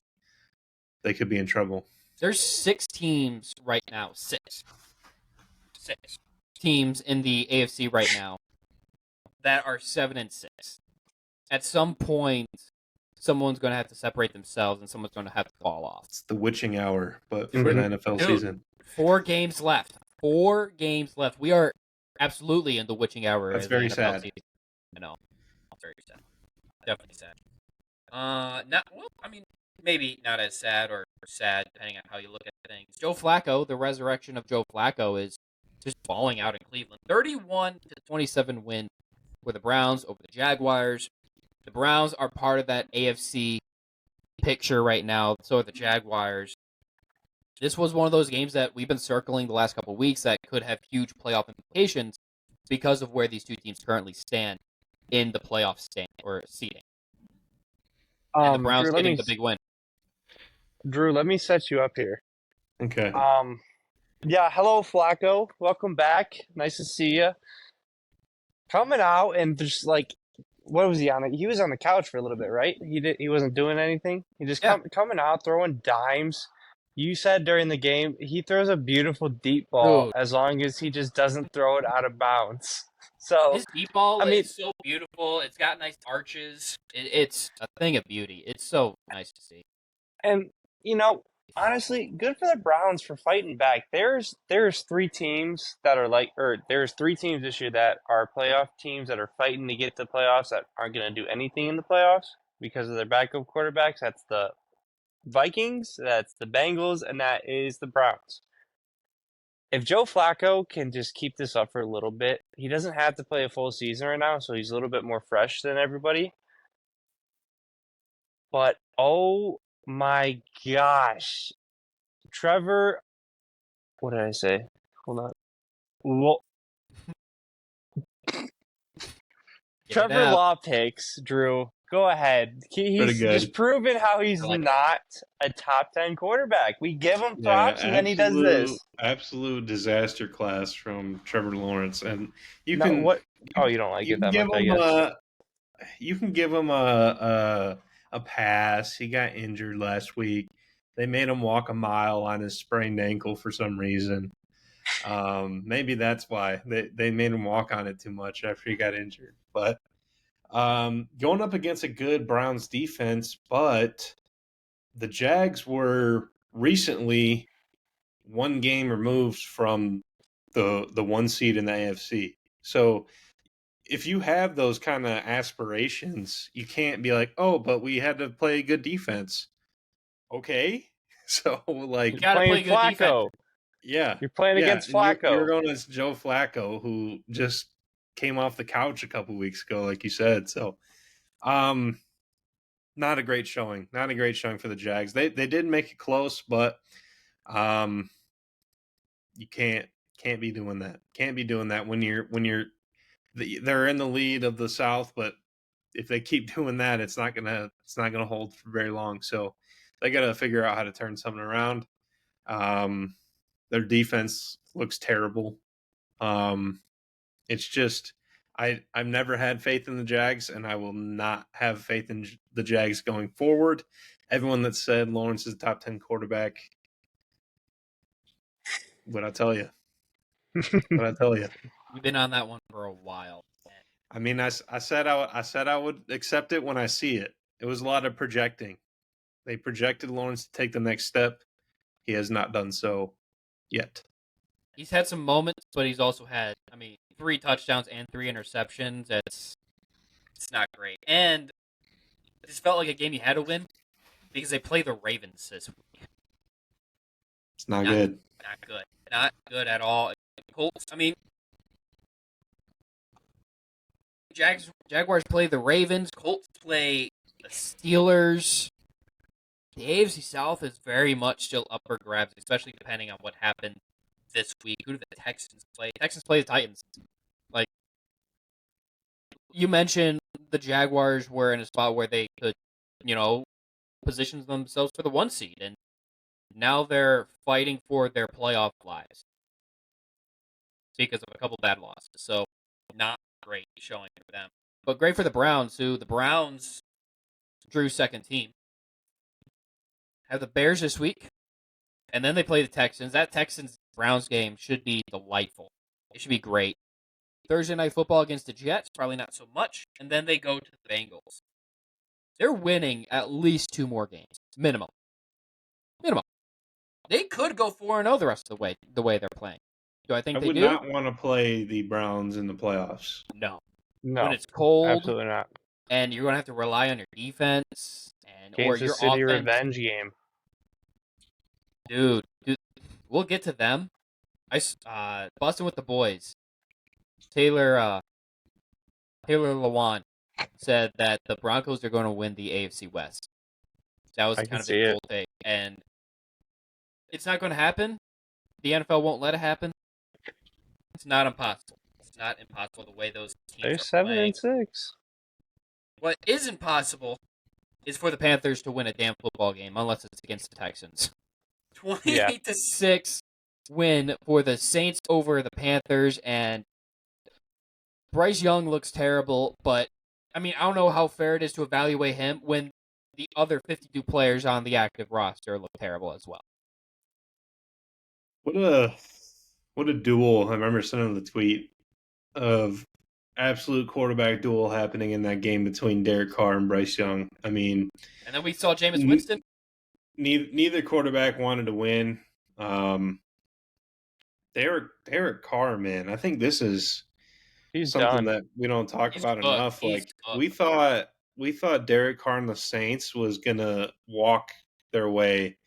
they could be in trouble. There's 6 teams right now. 6 teams in the AFC right now that are 7-6. At some point, someone's going to have to separate themselves, and someone's going to have to fall off. It's the witching hour, but for the NFL season. 4 games left. 4 games left. We are absolutely in the witching hour. That's of the very NFL sad. season. I know. Very sad. Definitely sad. Maybe not as sad or sad, depending on how you look at things. Joe Flacco, the resurrection of Joe Flacco, is just falling out in Cleveland. 31-27 win for the Browns over the Jaguars. The Browns are part of that AFC picture right now. So are the Jaguars. This was one of those games that we've been circling the last couple of weeks that could have huge playoff implications because of where these two teams currently stand in the playoff seeding. And the Browns Drew, getting the big win. Drew, let me set you up here. Okay. Yeah, hello, Flacco. Welcome back. Nice to see you. Coming out and just like, what was he on? He was on the couch for a little bit, right? He wasn't doing anything. He just coming out, throwing dimes. You said during the game he throws a beautiful deep ball Dude. as long as he just doesn't throw it out of bounds. So His deep ball I mean- is so beautiful. It's got nice arches. It's a thing of beauty. It's so nice to see. And honestly, good for the Browns for fighting back. There's 3 teams that are there's 3 teams this year that are playoff teams that are fighting to get to the playoffs that aren't going to do anything in the playoffs because of their backup quarterbacks. That's the Vikings, that's the Bengals, and that is the Browns. If Joe Flacco can just keep this up for a little bit, he doesn't have to play a full season right now, so he's a little bit more fresh than everybody. But oh my gosh. Trevor, what did I say? Hold on. Well, Get it Trevor out. Law picks, Drew. Go ahead. Pretty He's good. just proven how he's I like it. not a top 10 quarterback. We give him Yeah, props, and then he does this. absolute disaster class from Trevor Lawrence, and you No, can what? Oh, you don't like you it can that give much, I him guess. you can give him a pass. He got injured last week. They made him walk a mile on his sprained ankle for some reason. Maybe that's why they made him walk on it too much after he got injured. But going up against a good Browns defense, but the Jags were recently one game removed from the one seed in the AFC. So if you have those kind of aspirations, you can't be like, oh, but we had to play good defense. Okay. So like You got to play Playing good defense. Flacco. yeah. You're playing against and you're Flacco. going against Joe Flacco, who just came off the couch a couple weeks ago, like you said. So not a great showing. Not a great showing for the Jags. They did make it close, but you can't be doing that. Can't be doing that when they're in the lead of the South, but if they keep doing that, it's not gonna hold for very long. So they got to figure out how to turn something around. Their defense looks terrible. It's just I've never had faith in the Jags, and I will not have faith in the Jags going forward. Everyone that said Lawrence is a top 10 quarterback, what I tell you, We've been on that one for a while. I mean, I said I would accept it when I see it. It was a lot of projecting. They projected Lawrence to take the next step. He has not done so yet. He's had some moments, but he's also had, 3 touchdowns and 3 interceptions. It's not great. And it just felt like a game you had to win because they play the Ravens this week. It's not good. Not good. Not good at all. Colts, Jaguars play the Ravens. Colts play the Steelers. The AFC South is very much still up for grabs, especially depending on what happened this week. Who do the Texans play? Texans play the Titans. Like, you mentioned the Jaguars were in a spot where they could, position themselves for the 1 seed, and now they're fighting for their playoff lives because of a couple bad losses. So, not great showing for them. But great for the Browns, who the Browns drew second team. Have the Bears this week, and then they play the Texans. That Texans-Browns game should be delightful. It should be great. Thursday night football against the Jets, probably not so much. And then they go to the Bengals. They're winning at least 2 more games. Minimum. They could go 4-0 the rest of the way they're playing. Do I think I they would do? not want to play the Browns in the playoffs. No. No, When it's cold, absolutely not. and you're going to have to rely on your defense or your Kansas City offense. revenge game. Dude, we'll get to them. Busting with the boys. Taylor Lewan said that the Broncos are going to win the AFC West. That was I kind can of see his it. whole take, and it's not going to happen. The NFL won't let it happen. It's not impossible. It's not impossible the way those teams They're are playing. 7-6. What is impossible is for the Panthers to win a damn football game, unless it's against the Texans. 28-6 win for the Saints over the Panthers, and Bryce Young looks terrible, but I don't know how fair it is to evaluate him when the other 52 players on the active roster look terrible as well. What a duel. I remember sending the tweet of absolute quarterback duel happening in that game between Derek Carr and Bryce Young. And then we saw Jameis Winston. Neither quarterback wanted to win. Derek Carr, man, I think this is He's something done. that we don't talk He's about good. enough. He's Like good. we thought Derek Carr and the Saints was gonna walk their way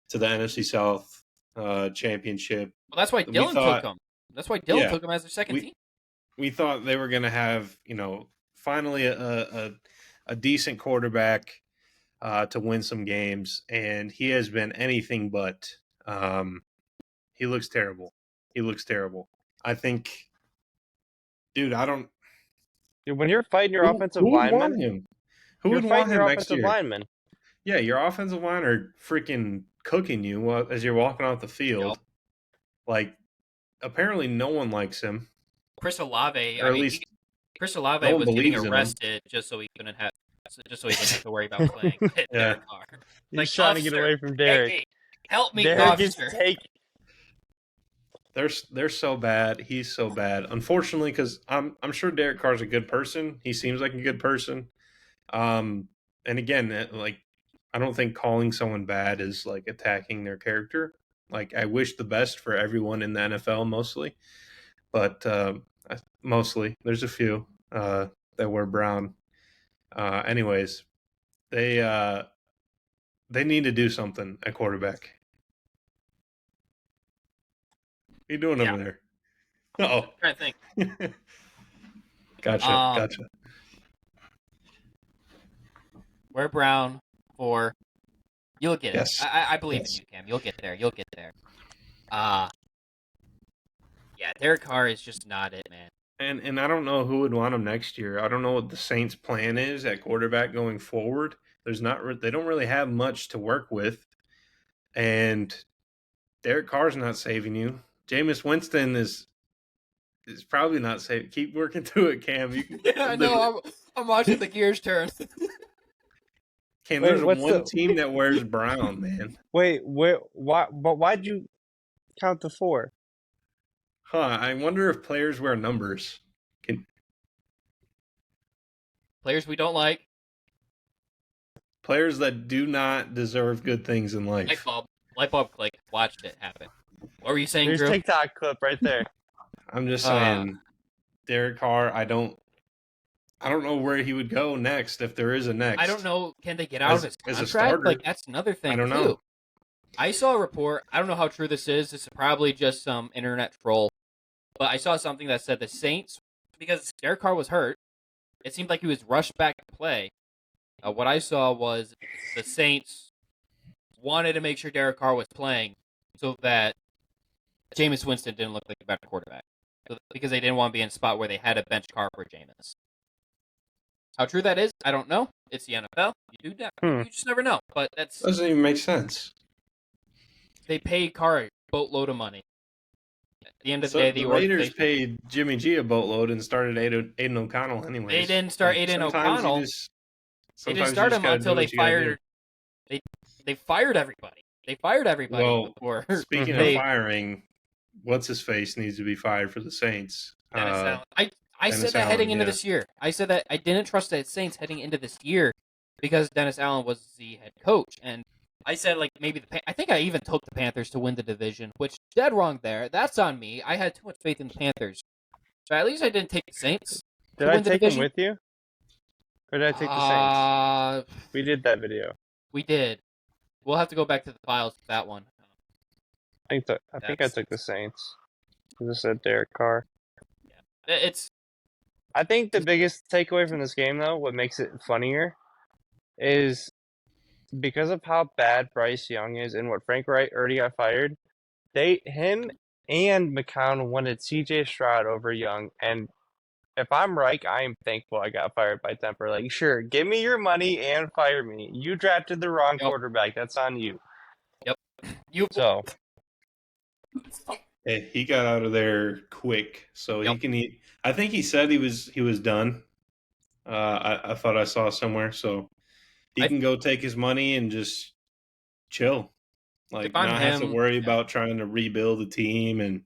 to the NFC South championship. Well, that's why Dillon took him. That's why Dillon took him as their second team. We thought they were gonna have finally a decent quarterback to win some games, and he has been anything but. He looks terrible. I think, dude, I don't. Dude, when you're fighting your Who offensive would want lineman, him? Who You're would want fighting him your next offensive year? lineman. Yeah, your offensive line are freaking cooking you as you're walking off the field. Yep. Like, apparently no one likes him, Chris Olave, or at least Chris Olave no one was getting believes in him. arrested just so he wouldn't have to worry about playing with Yeah. Derek Carr. He's Like, trying to get officer, away from Derek. hey, help me, Derek is officer. They're so bad. He's so bad. Unfortunately, because I'm sure Derek Carr's a good person. He seems like a good person. And again, like, I don't think calling someone bad is like attacking their character. Like, I wish the best for everyone in the NFL mostly, but mostly there's a few that wear brown. Anyways, they need to do something at quarterback. What are you doing over there? I'm trying to think. Gotcha. Wear brown for. You'll get Yes. it. I believe Yes. in you, Cam. You'll get there. Yeah, Derek Carr is just not it, man. And I don't know who would want him next year. I don't know what the Saints' plan is at quarterback going forward. They don't really have much to work with, and Derek Carr's not saving you. Jameis Winston is probably not saving. Keep working through it, Cam. I know. I'm watching the gears turn. Cam, Wait, there's what's one the- team that wears brown, man. Wait, why? But why'd you count the 4? Huh? I wonder if players wear numbers. Players we don't like. Players that do not deserve good things in life. Light bulb click. Watched it happen. What were you saying, There's Drew? TikTok clip right there. I'm just saying, Derek Carr. I don't know where he would go next if there is a next. I don't know. Can they get out of his As a contract? starter. Like, that's another thing, I don't too. know. I saw a report. I don't know how true this is. This is probably just some internet troll. But I saw something that said the Saints, because Derek Carr was hurt, it seemed like he was rushed back to play. What I saw was the Saints wanted to make sure Derek Carr was playing so that Jameis Winston didn't look like a better quarterback. Because they didn't want to be in a spot where they had to bench Carr for Jameis. How true that is, I don't know. It's the NFL. You do that. You just never know. But Doesn't even make sense. they pay Carr a boatload of money. At the end of the So day, the Raiders paid Jimmy G a boatload and started Aiden O'Connell anyways. They didn't start Aiden Sometimes O'Connell. They didn't start him until they fired. They fired everybody. They fired everybody Well, before. Speaking of firing, what's his face needs to be fired for the Saints. Dennis Allen. I Dennis said that heading Allen, into yeah. this year. I said that I didn't trust the Saints heading into this year because Dennis Allen was the head coach, and I said like maybe I think I even took the Panthers to win the division, which dead wrong there. That's on me. I had too much faith in the Panthers, but at least I didn't take the Saints. Did I take him with you? Or did I take the Saints? We did that video. We did. We'll have to go back to the files for that one. I think I took the Saints. This said Derek Carr. Yeah. I think the biggest takeaway from this game, though, what makes it funnier, is because of how bad Bryce Young is and what Frank Wright already got fired. Him and McCown wanted C.J. Stroud over Young, and if I'm Reich, I am thankful I got fired by Temper. Like, sure, give me your money and fire me. You drafted the wrong quarterback. That's on you. Yep. So. Hey, he got out of there quick, so he can eat. I think he said he was done. I thought I saw somewhere, so he can go take his money and just chill. Like, not have to worry about trying to rebuild the team and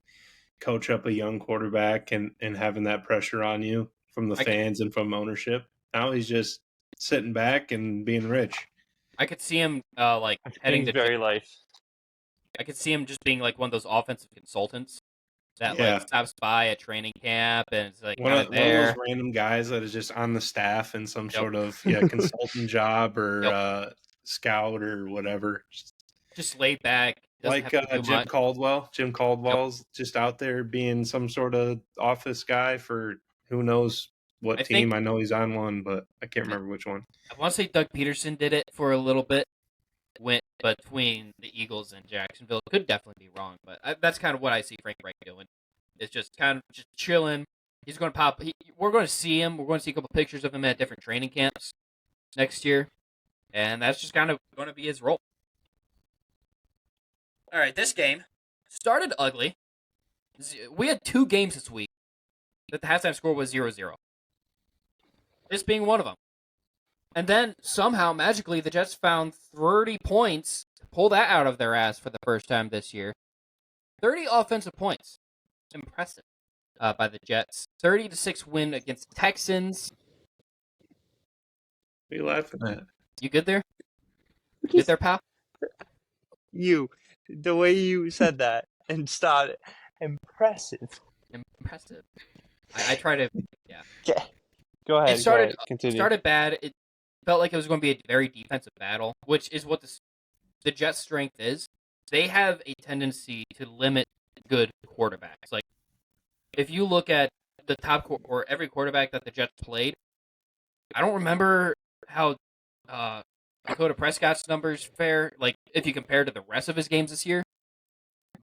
coach up a young quarterback and having that pressure on you from the fans and from ownership. Now he's just sitting back and being rich. I could see him heading to very life. I could see him just being like one of those offensive consultants that like stops by at training camp and it's like one of those random guys that is just on the staff in some sort of consultant job or scout or whatever. Just laid back. Like Jim Caldwell. Jim Caldwell's just out there being some sort of office guy for who knows what team. I know he's on one, but I can't remember which one. I want to say Doug Peterson did it for a little bit. Went between the Eagles and Jacksonville. Could definitely be wrong, but that's kind of what I see Frank Reich doing. It's just kind of just chilling. He's going to pop. We're going to see him. We're going to see a couple pictures of him at different training camps. next year, and that's just kind of going to be his role. All right, this game started ugly. We had 2 games this week that the halftime score was 0-0. This being one of them. And then, somehow, magically, the Jets found 30 points to pull that out of their ass for the first time this year. 30 offensive points. Impressive by the Jets. 30-6 win against Texans. What are you laughing at? You good there? Good there, pal? The way you said that and started, impressive. Impressive. I try to, yeah. Okay. Go ahead. Continue. It started bad. It felt like it was going to be a very defensive battle, which is what the Jets' strength is. They have a tendency to limit good quarterbacks. Like, if you look at the top or every quarterback that the Jets played, I don't remember how Dakota Prescott's numbers fare, like, if you compare to the rest of his games this year,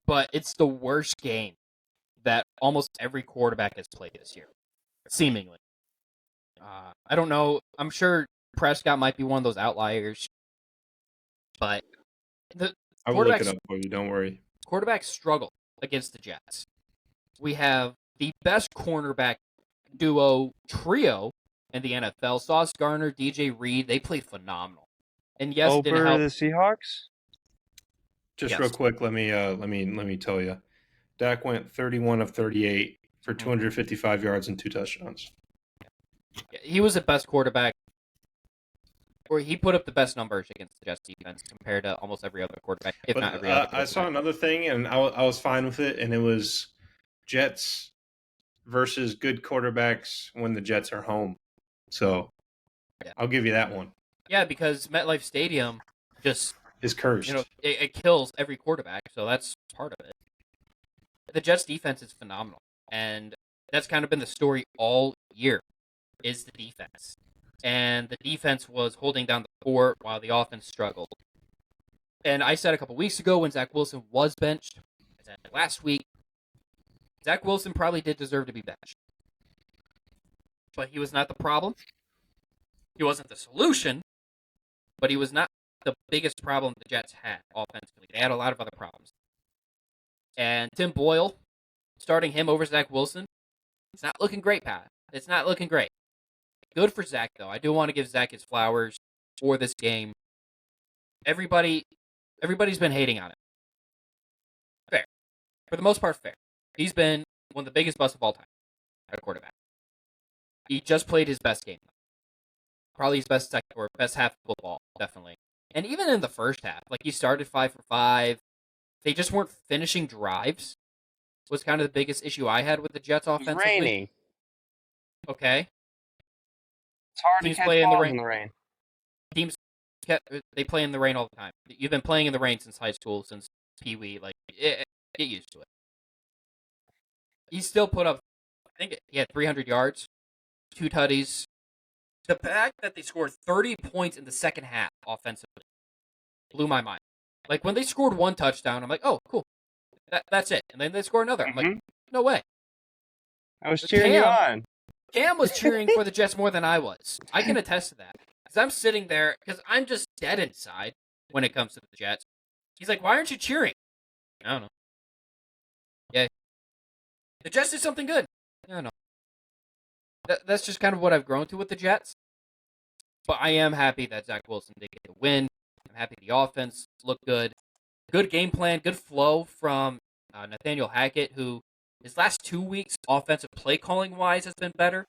but it's the worst game that almost every quarterback has played this year, seemingly. I don't know. I'm sure Prescott might be one of those outliers, but I will look it up for you. Don't worry. Quarterbacks struggle against the Jets. We have the best cornerback duo trio in the NFL. Sauce Gardner, DJ Reed, they played phenomenal. And yes, it didn't help. The Seahawks? Just real quick, let me tell you. Dak went 31 of 38 for 255 yards and 2 touchdowns. He was the best quarterback, or he put up the best numbers against the Jets defense compared to almost every other quarterback, if not every other quarterback. I saw another thing, and I was fine with it, and it was Jets versus good quarterbacks when the Jets are home. So I'll give you that one. Yeah, because MetLife Stadium just is cursed. It kills every quarterback, so that's part of it. The Jets defense is phenomenal, and that's kind of been the story all year, is the defense. And the defense was holding down the fort while the offense struggled. And I said a couple weeks ago when Zach Wilson was benched, I said last week, Zach Wilson probably did deserve to be benched. But he was not the problem. He wasn't the solution, but he was not the biggest problem the Jets had offensively. They had a lot of other problems. And Tim Boyle, starting him over Zach Wilson, it's not looking great, Pat. It's not looking great. Good for Zach, though. I do want to give Zach his flowers for this game. Everybody's been hating on him. Fair. For the most part, fair. He's been one of the biggest busts of all time at quarterback. He just played his best game. Probably his best half of football, definitely. And even in the first half, like, he started 5 for 5. They just weren't finishing drives. Was kind of the biggest issue I had with the Jets offensively. It's raining. Okay. It's hard Teams to catch play balls in the rain. Teams, they play in the rain all the time. You've been playing in the rain since high school, since Pee Wee. Like, get used to it. He still put up, I think he had 300 yards, 2 tutties. The fact that they scored 30 points in the second half offensively blew my mind. Like, when they scored 1 touchdown, I'm like, oh, cool. That's it. And then they score another. I'm like, no way. I was cheering you on. Cam was cheering for the Jets more than I was. I can attest to that. Because I'm sitting there, because I'm just dead inside when it comes to the Jets. He's like, why aren't you cheering? I don't know. Yeah. The Jets did something good. I don't know. That's just kind of what I've grown to with the Jets. But I am happy that Zach Wilson did get the win. I'm happy the offense looked good. Good game plan, good flow from Nathaniel Hackett, who his last 2 weeks, offensive play calling wise, has been better.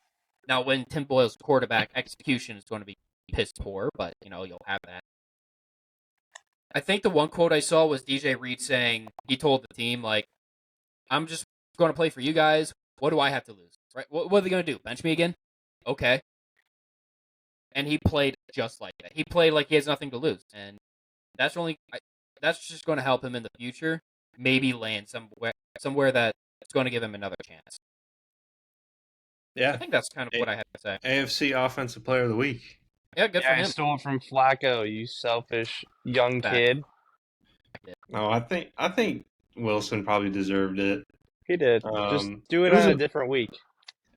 Now, when Tim Boyle's quarterback execution is going to be piss poor, but you'll have that. I think the one quote I saw was DJ Reed saying he told the team, like, "I'm just going to play for you guys. What do I have to lose? Right? What are they going to do? Bench me again? Okay." And he played just like that. He played like he has nothing to lose, and that's just going to help him in the future. Maybe land somewhere that it's going to give him another chance. Yeah, I think that's kind of what I have to say. AFC Offensive Player of the Week. Yeah, good for him. I stole it from Flacco, you selfish young kid. No, I think Wilson probably deserved it. He did. Just do it on a different week.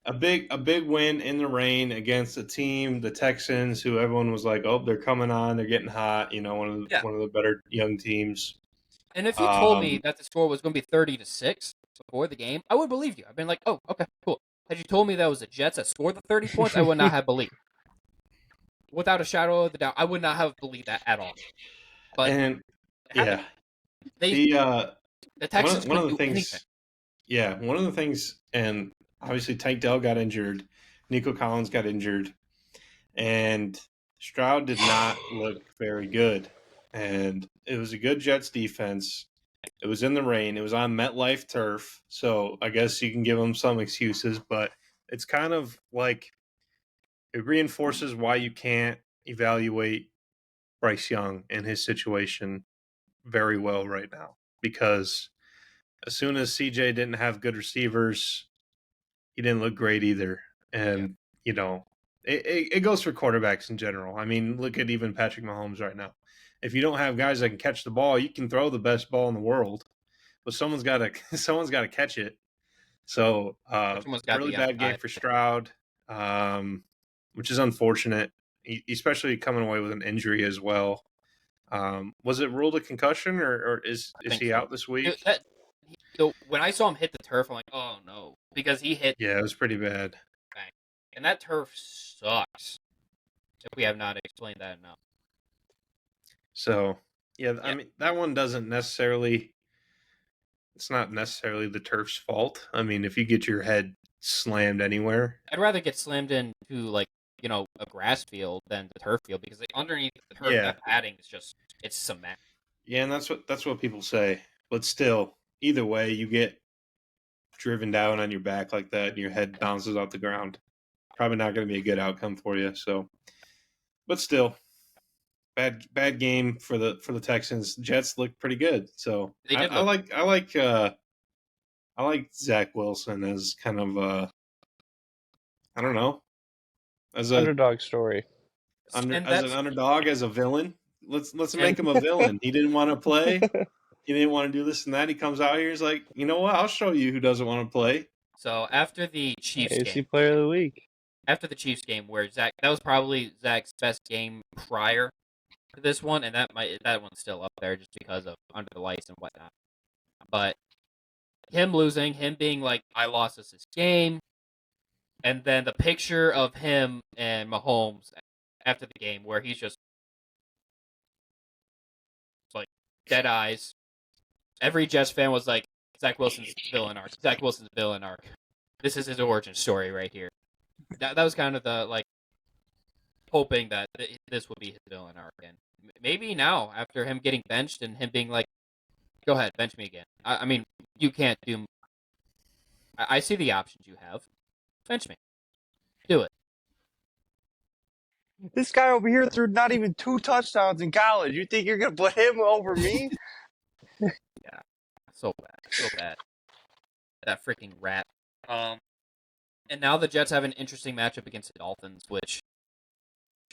a big win in the rain against a team, the Texans, who everyone was like, "Oh, they're coming on, they're getting hot." Yeah. One of the better young teams. And if you told me that the score was going to be 30-6 before the game, I would believe you. I've been like, oh, okay, cool. Had you told me that was the Jets that scored the 30 points, I would not have believed. Without a shadow of a doubt, I would not have believed that at all. But And yeah, the Texans one of couldn't the do things, anything. yeah, one of the things, and obviously Tank Dell got injured, Nico Collins got injured, and Stroud did not look very good. And it was a good Jets defense. It was in the rain. It was on MetLife turf, so I guess you can give them some excuses, but it's kind of like it reinforces why you can't evaluate Bryce Young and his situation very well right now, because as soon as CJ didn't have good receivers, he didn't look great either. And, it goes for quarterbacks in general. I mean, look at even Patrick Mahomes right now. If you don't have guys that can catch the ball, you can throw the best ball in the world, but someone's got to catch it. So, Someone's got to really be bad game outside. for Stroud, which is unfortunate, especially coming away with an injury as well. Was it ruled a concussion, or is he out this week? When I saw him hit the turf, I'm like, oh no, because he hit. Yeah, it was pretty bad. Bang. And that turf sucks. If we have not explained that enough. So, yeah, I mean, that one doesn't necessarily. It's not necessarily the turf's fault. I mean, if you get your head slammed anywhere, I'd rather get slammed into a grass field than the turf field, because underneath the turf, that padding is it's cement. Yeah, and that's what people say. But still, either way, you get driven down on your back like that, and your head bounces off the ground. Probably not going to be a good outcome for you. So, but still, bad game for the Texans. Jets look pretty good. So I like Zach Wilson as kind of I don't know, as a Underdog story. as an underdog, as a villain. Let's make him a villain. He didn't want to play. He didn't want to do this and that. He comes out here. He's like, you know what? I'll show you who doesn't want to play. So after the Chiefs AC game, Player of the Week. After the Chiefs game, where that was probably Zach's best game prior to this one, and that one's still up there just because of under the lights and whatnot. But him losing, him being like, I lost this game, and then the picture of him and Mahomes after the game where he's just like dead eyes. Every Jets fan was like, Zach Wilson's villain arc. Zach Wilson's villain arc. This is his origin story right here. That was kind of the hoping that this would be his villain arc, and maybe now after him getting benched and him being like, "Go ahead, bench me again." I mean, you can't do. I see the options you have. Bench me. Do it. This guy over here threw not even 2 touchdowns in college. You think you're gonna put him over me? Yeah, so bad. That freaking rat. And now the Jets have an interesting matchup against the Dolphins, which,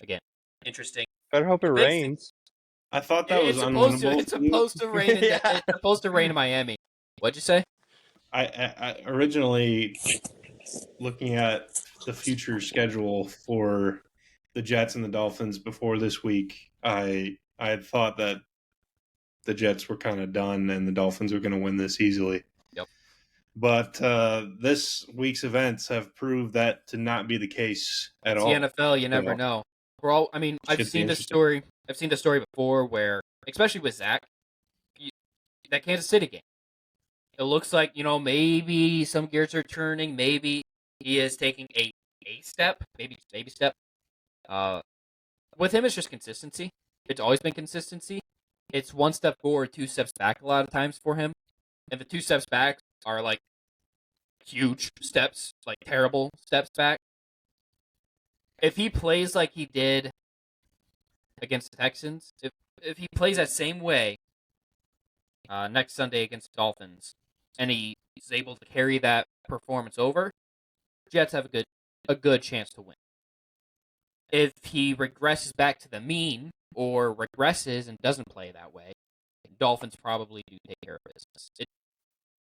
again, interesting. Better hope it rains. I thought that was unwinnable. It's supposed to rain. It's supposed to rain in Miami. What'd you say? I originally, looking at the future schedule for the Jets and the Dolphins before this week, I had thought that the Jets were kind of done and the Dolphins were going to win this easily. Yep. But this week's events have proved that to not be the case at all. It's the NFL. You never know. I've seen this story. I've seen the story before where, especially with Zach, that Kansas City game. It looks like, maybe some gears are turning. Maybe he is taking a step, maybe baby step. With him, it's just consistency. It's always been consistency. It's 1 step forward, 2 steps back a lot of times for him. And the 2 steps back are like huge steps, like terrible steps back. If he plays like he did against the Texans, if he plays that same way next Sunday against the Dolphins, and he is able to carry that performance over, Jets have a good chance to win. If he regresses back to the mean, or regresses and doesn't play that way, Dolphins probably do take care of business.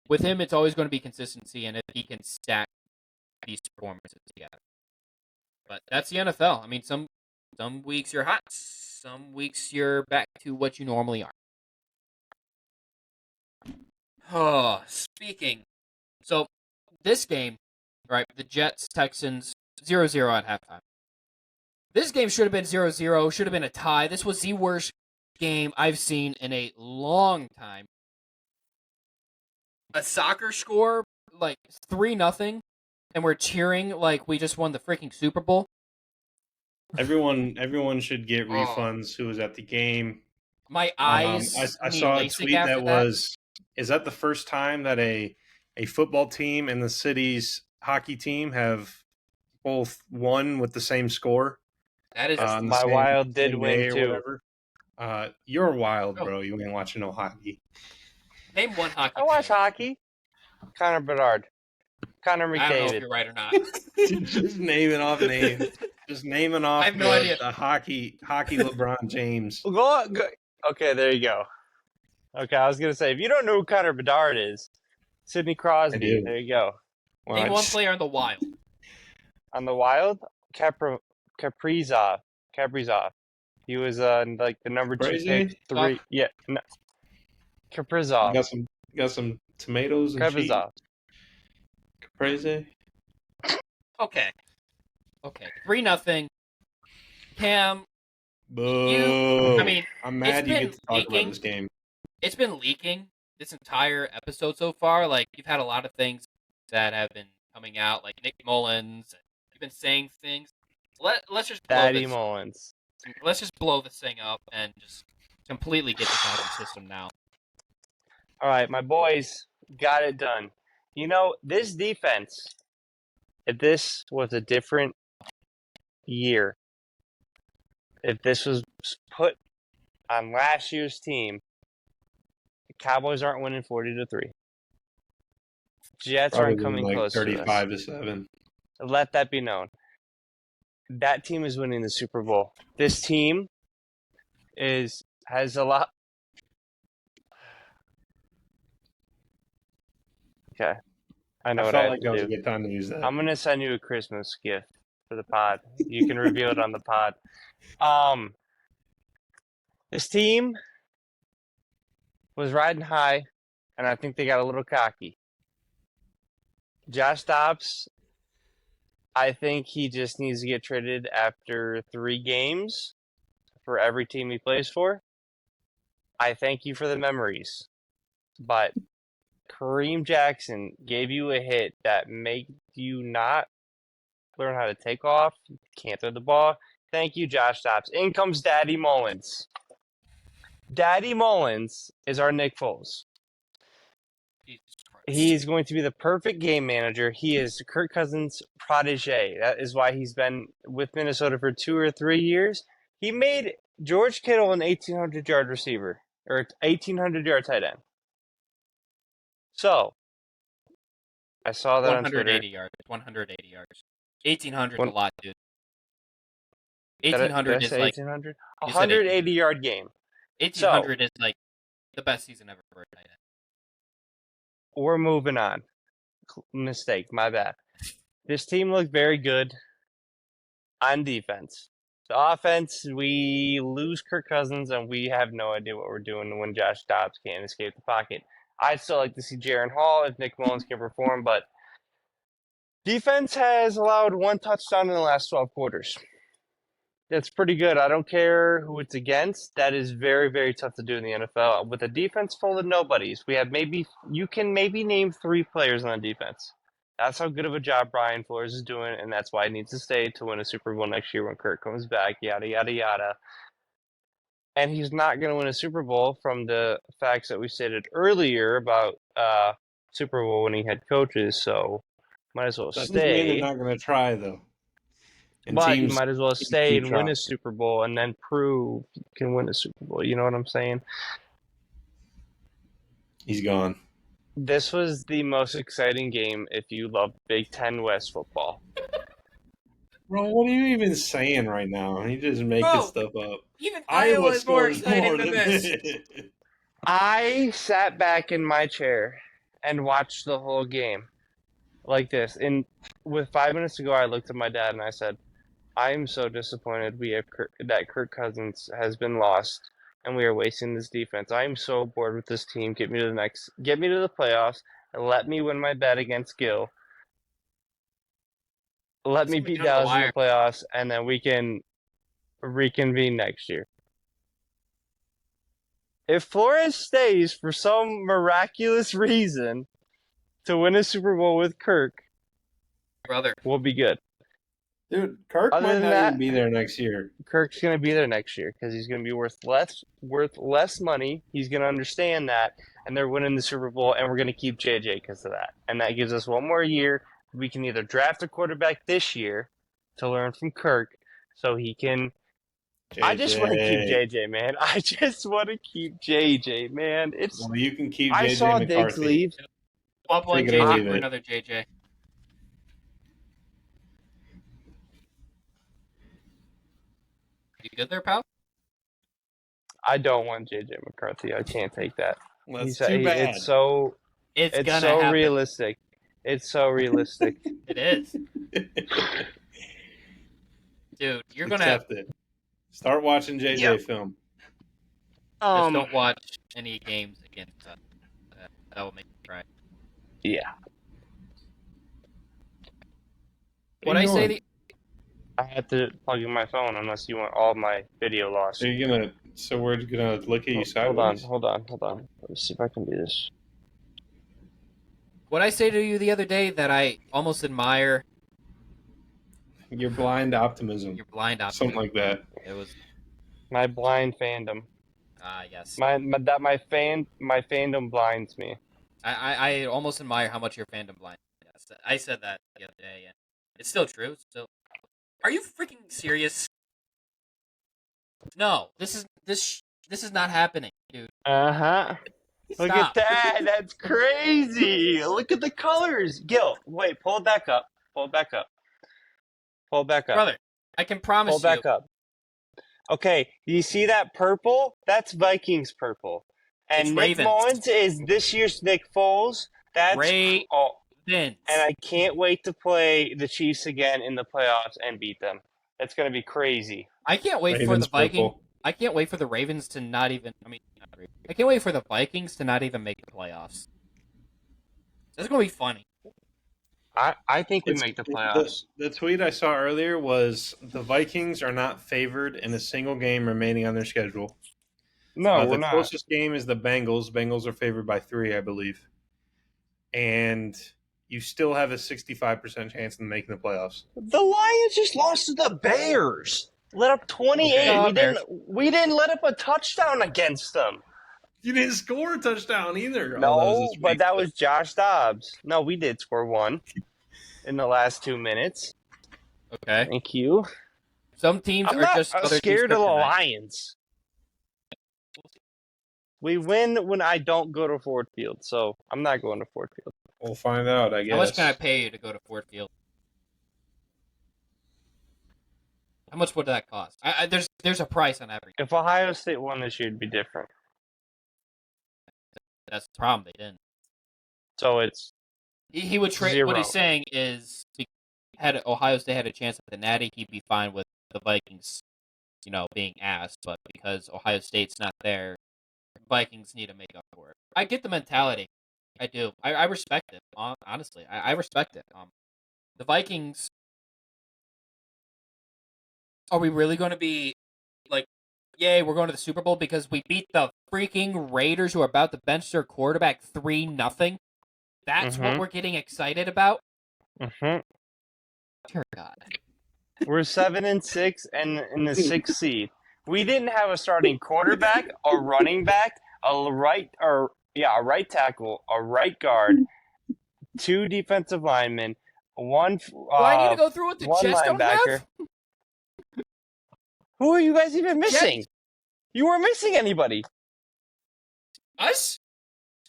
With him, it's always going to be consistency, and if he can stack these performances together. But that's the NFL. I mean, some weeks you're hot, some weeks you're back to what you normally are. Oh, speaking. So, this game, right, the Jets-Texans 0-0 at halftime. This game should have been 0-0, should have been a tie. This was the worst game I've seen in a long time. A soccer score, like 3-0, and we're cheering like we just won the freaking Super Bowl. Everyone should get refunds who was at the game. My eyes. I saw a tweet that was, is that the first time that a football team and the city's hockey team have both won with the same score? That is my Wild did win too. You're wild, bro. You ain't watching no hockey. Name one hockey. I watch hockey. Connor Bedard. Connor McDavid. I don't know if you're right or not. Just naming off names. Just naming off I have no idea. The hockey LeBron James. Go. Okay, there you go. Okay, I was going to say, if you don't know who Connor Bedard is, Sidney Crosby. There you go. Name one player on the Wild. On the Wild? Kaprizov. He was like the number 2 pick. 3. Yeah. No. Kaprizov. Got some tomatoes and cheese. Caprese. Okay. 3-0. Cam. Boo. I mean, I'm mad you get to talk about this game. It's been leaking this entire episode so far. Like, you've had a lot of things that have been coming out, like Nick Mullins. You've been saying things. Let's just blow Daddy Mullins. Let's just blow this thing up and just completely get this out of the system now. All right, my boys got it done. You know, this defense, if this was a different year, if this was put on last year's team, the Cowboys aren't winning 40-3. Jets aren't coming close to this. 35-7. Let that be known. That team is winning the Super Bowl. This team has a lot. Okay, I know what I have to do. A good time to use that. I'm gonna send you a Christmas gift for the pod. You can reveal it on the pod. This team was riding high, and I think they got a little cocky. Josh Dobbs, I think he just needs to get traded after 3 games for every team he plays for. I thank you for the memories, but Kareem Jackson gave you a hit that made you not learn how to take off. Can't throw the ball. Thank you, Josh Dobbs. In comes Daddy Mullins. Daddy Mullins is our Nick Foles. He's going to be the perfect game manager. He is Kirk Cousins' protege. That is why he's been with Minnesota for 2 or 3 years. He made George Kittle an 1,800-yard receiver, or 1,800-yard tight end. So, I saw that on Twitter. 180 yards. 1,800 a lot, dude. 1,800 is like 1,800? 180-yard game. 1,800 is like the best season ever for a tight end. We're moving on. Mistake, my bad. This team looked very good on defense. The offense, we lose Kirk Cousins, and we have no idea what we're doing when Josh Dobbs can't escape the pocket. I'd still like to see Jaron Hall if Nick Mullins can perform, but defense has allowed 1 touchdown in the last 12 quarters. That's pretty good. I don't care who it's against. That is very, very tough to do in the NFL. With a defense full of nobodies, you can maybe name 3 players on the defense. That's how good of a job Brian Flores is doing, and that's why he needs to stay to win a Super Bowl next year when Kirk comes back, yada, yada, yada. And he's not going to win a Super Bowl from the facts that we stated earlier about Super Bowl winning head coaches, so might as well stay. Doesn't mean they're not going to try, though. And but you might as well stay and win a Super Bowl and then prove you can win a Super Bowl. You know what I'm saying? He's gone. This was the most exciting game if you love Big Ten West football. Bro, what are you even saying right now? He just making stuff up. Even Iowa is more exciting than this. I sat back in my chair and watched the whole game. like this. With 5 minutes to go, I looked at my dad and I said, "I am so disappointed that Kirk Cousins has been lost, and we are wasting this defense. I am so bored with this team. Get me to the playoffs, and let me win my bet against Gill. Let It's me gonna be beat down to the Dallas in the wire. playoffs, and then we can reconvene next year." If Flores stays for some miraculous reason to win a Super Bowl with Kirk, Brother. we'll be good. Dude, Kirk Other might than not that, even be there next year. Kirk's going to be there next year because he's going to be worth less money. He's going to understand that, and they're winning the Super Bowl, and we're going to keep JJ because of that. And that gives us one more year. We can either draft a quarterback this year to learn from Kirk so he can. I just want to keep JJ, man. I just want to keep JJ, man. Well, you can keep I JJ saw Diggs McCarthy. leave. Swap one Take it or JJ leave for it. another JJ. You good there, pal? I don't want JJ McCarthy. I can't take that. That's too bad. It's so It's gonna so happen. realistic. It's so realistic. It is. Dude, you're gonna Accept it. Start watching JJ film. just don't watch any games against us. That will make you cry. Yeah. What I say, I had to plug in my phone unless you want all my video lost. So we're gonna look at you Hold on, sideways. hold on. Let me see if I can do this. what I say to you the other day that I almost admire Your blind optimism. your blind optimism. Something like that. It was My blind fandom. yes. My fandom blinds me. I almost admire how much your fandom blind. Yes, I said that the other day, and it's still true. Still, are you freaking serious? No, this is not happening, dude. Uh-huh. Look at Stop. that. That's crazy. Look at the colors. Gil, wait, pull it back up. Pull it back up. Pull it back up. Brother. I can promise Pull back you. up. Okay, you see that purple? That's Vikings purple. And It's Nick Ravens. Mullins is this year's Nick Foles. That's Ravens. and I can't wait to play the Chiefs again in the playoffs and beat them. That's going to be crazy. I can't wait for Ravens the Vikings. purple. I can't wait for the Ravens to not even. I can't wait for the Vikings to not even make the playoffs. That's gonna be funny. I think we It's- make the playoffs. The tweet I saw earlier was the Vikings are not favored in a single game remaining on their schedule. No, The we're not. closest game is the Bengals. Bengals are favored by 3, I believe. And you still have a 65% chance of making the playoffs. The Lions just lost to the Bears. Let up 28. Okay. We didn't let up a touchdown against them. You didn't score a touchdown either. No, but that was Josh Dobbs. No, we did score one in the last 2 minutes. Okay. Thank you. Some teams I'm are not just other scared teams' of the kryptonite. Lions. We win when I don't go to Ford Field, so I'm not going to Ford Field. We'll find out, I guess. How much can I pay you to go to Ford Field? How much would that cost? There's a price on everything. If Ohio State won this year, it'd be different. That's the problem. They didn't. So it's He would trade. What he's 0. saying is, had Ohio State had a chance at the Natty, he'd be fine with the Vikings, being asked. But because Ohio State's not there, Vikings need to make up for it. I get the mentality. I do. I respect it. Honestly, I respect it. The Vikings. Are we really going to be like, yay, we're going to the Super Bowl because we beat the freaking Raiders who are about to bench their quarterback 3-0? That's what we're getting excited about? Mm-hmm. Dear God. We're 7-6 and in the 6th seed. We didn't have a starting quarterback, a running back, a right tackle, a right guard, 2 defensive linemen, one. Do I need to go through what the one Jets don't linebacker. have? Who are you guys even missing? Jets. You weren't missing anybody. Us?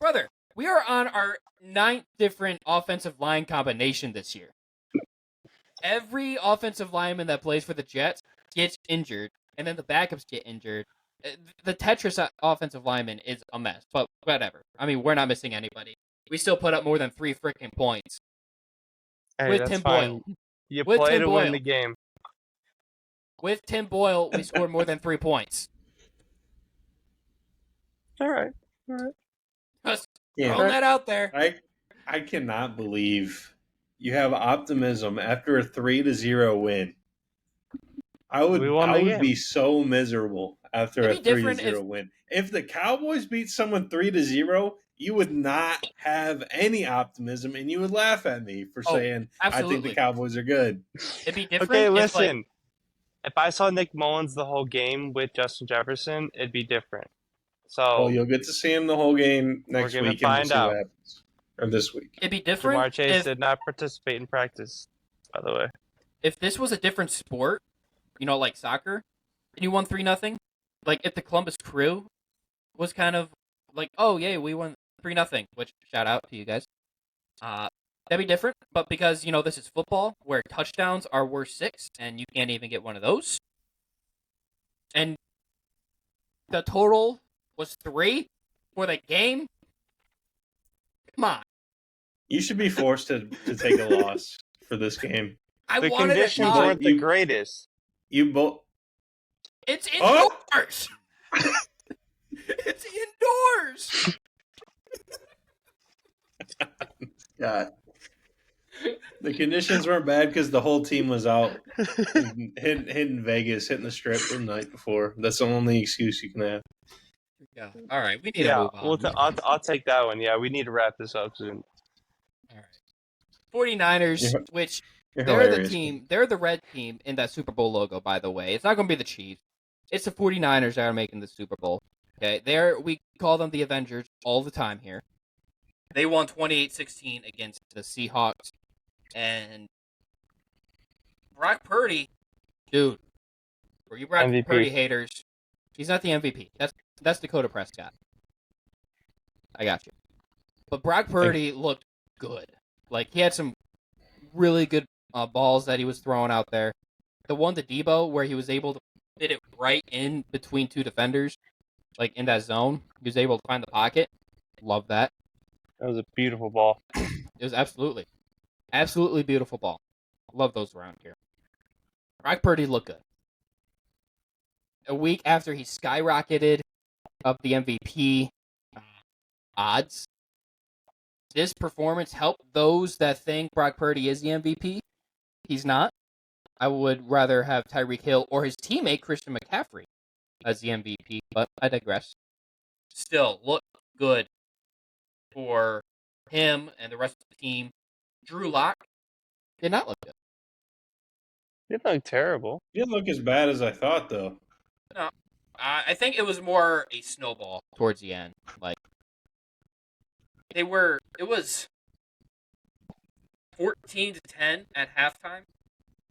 Brother, we are on our 9th different offensive line combination this year. Every offensive lineman that plays for the Jets gets injured, and then the backups get injured. The Tetris offensive lineman is a mess, but whatever. I mean, we're not missing anybody. We still put up more than 3 freaking points. Hey, with that's Tim fine. Boyle. You With play Tim to win Boyle. the game. With Tim Boyle, we scored more than 3 points. All right. Just Yeah. throwing that out there. I cannot believe you have optimism after a 3-0 win. I We won the would game. be so miserable after a It'd be different 3-0 win. If the Cowboys beat someone 3-0, you would not have any optimism, and you would laugh at me for saying I think absolutely. the Cowboys are good. It'd be different. Okay, if, listen. If I saw Nick Mullins the whole game with Justin Jefferson, it'd be different. So Well, you'll get to see him the whole game We're next gonna week, and we'll find see out. what happens. Or this week. it'd be different Jamar Chase if, did not participate in practice, by the way. if this was a different sport, like soccer, and you won 3-0. Like if the Columbus Crew was kind of like, oh yeah, we won 3-0, which shout out to you guys. That'd be different, but because this is football, where touchdowns are worth 6, and you can't even get one of those, and the total was 3 for the game. Come on, You should be forced to take a loss for this game. The wanted it. conditions not. weren't the greatest. You both. It's Oh! indoors. It's indoors. God. The conditions weren't bad because the whole team was out hitting Vegas, hitting the strip the night before. That's the only excuse you can have. Yeah. All right, we need to Yeah, move on. I'll take that one. Yeah, we need to wrap this up soon. All right. 49ers, You're- which You're they're the hilarious. team. They're the red team in that Super Bowl logo, by the way. It's not going to be the Chiefs. It's the 49ers that are making the Super Bowl. Okay, we call them the Avengers all the time here. They won 28-16 against the Seahawks. And Brock Purdy, dude, for you Brock MVP. Purdy haters, he's not the MVP. That's Dakota Prescott. I got you. But Brock Purdy looked good. Like, he had some really good balls that he was throwing out there. The one to Debo where he was able to fit it right in between 2 defenders, like in that zone. He was able to find the pocket. Love that. That was a beautiful ball. It was absolutely beautiful ball. Love those around here. Brock Purdy looked good. A week after he skyrocketed up the MVP odds, this performance helped those that think Brock Purdy is the MVP. He's not. I would rather have Tyreek Hill or his teammate Christian McCaffrey as the MVP, but I digress. Still, look good for him and the rest of the team. Drew Lock did not look good. It didn't look terrible. You didn't look as bad as I thought, though. No, I think it was more a snowball towards the end. Like it was 14-10 at halftime,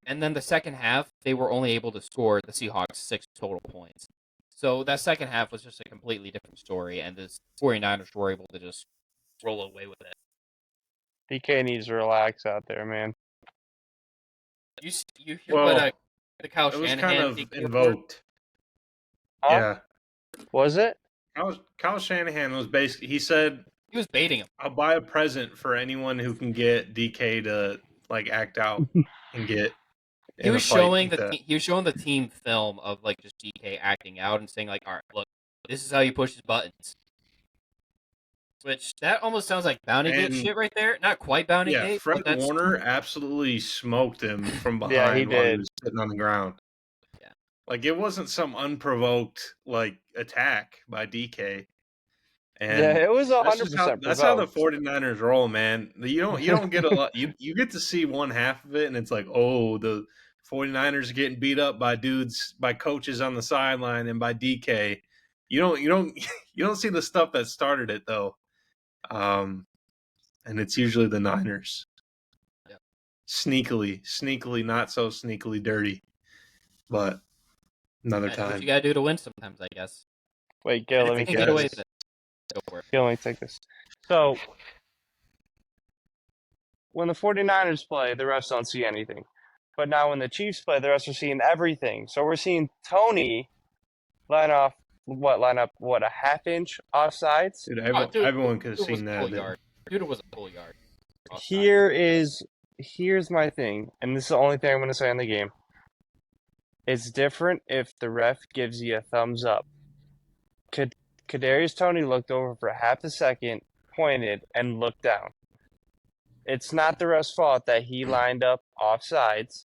and then the second half they were only able to score the Seahawks 6 total points. So that second half was just a completely different story, and the 49ers were able to just roll away with it. DK needs to relax out there, man. You hear Well, what the Kyle It was Shanahan kind of DK invoked. Huh? Yeah. Was it? Kyle Shanahan was basically, he said, He was baiting him. I'll buy a present for anyone who can get DK to act out and get. He was showing he was showing the team film of just DK acting out and saying all right, look, this is how you push his buttons. Which that almost sounds like Bounty Gate shit right there. Not quite Bounty Gate. Fred but Warner absolutely smoked him from behind Yeah, he while he did. was sitting on the ground. Yeah. It wasn't some unprovoked attack by DK. And Yeah, it was that's 100% that's how the provoked. 49ers roll, man. You don't get a lot. You get to see one half of it, and it's like, oh, the 49ers are getting beat up by coaches on the sideline and by DK. You don't see the stuff that started it though. And it's usually the Niners. Yep. Sneakily, not so sneakily dirty. But another That's what time. you gotta do to win sometimes, I guess. Wait, Gil, And let if me you can get get away this. with it, go for it. Gil, let me take this. So, when the 49ers play, the refs don't see anything. But now when the Chiefs play, the refs are seeing everything. So we're seeing Tony line up a half inch offsides? Dude, Oh, dude, everyone could have Dude was seen a that. full yard. Dude, it was a full yard. Offside. Here is here's my thing, and this is the only thing I'm going to say on the game. It's different if the ref gives you a thumbs up. Kadarius Toney looked over for half a second, pointed, and looked down. It's not the ref's fault that he lined up offsides,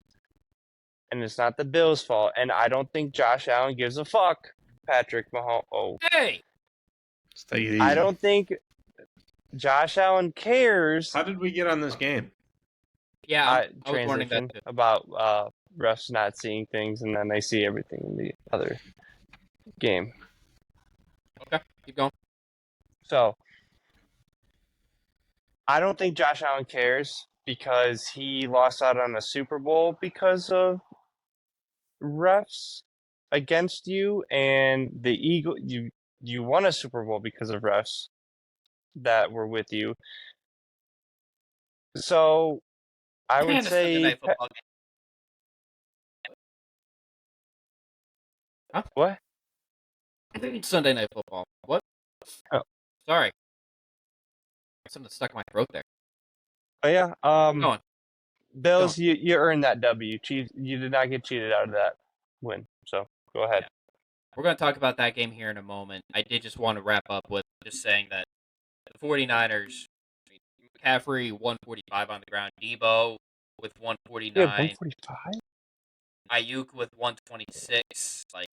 and it's not the Bills' fault. And I don't think Josh Allen gives a fuck, Patrick Mahomes. Oh, Hey, Take it easy. I don't think Josh Allen cares. How did we get on this game? yeah, I was wondering Transition that too. about refs not seeing things, and then they see everything in the other game. Okay, keep going. So I don't think Josh Allen cares because he lost out on a Super Bowl because of refs against you, and the Eagle you won a Super Bowl because of refs that were with you. So I would And a Sunday say night football game. what? Sunday night football. What? Oh. Sorry. Something stuck in my throat there. Oh yeah. Go on. Bills, you earned that W. Chiefs, you did not get cheated out of that win. So go ahead. Yeah. We're going to talk about that game here in a moment. I did just want to wrap up with just saying that the 49ers, McCaffrey, 145 on the ground. Debo with 149. Yeah, 145. Ayuk with 126. Like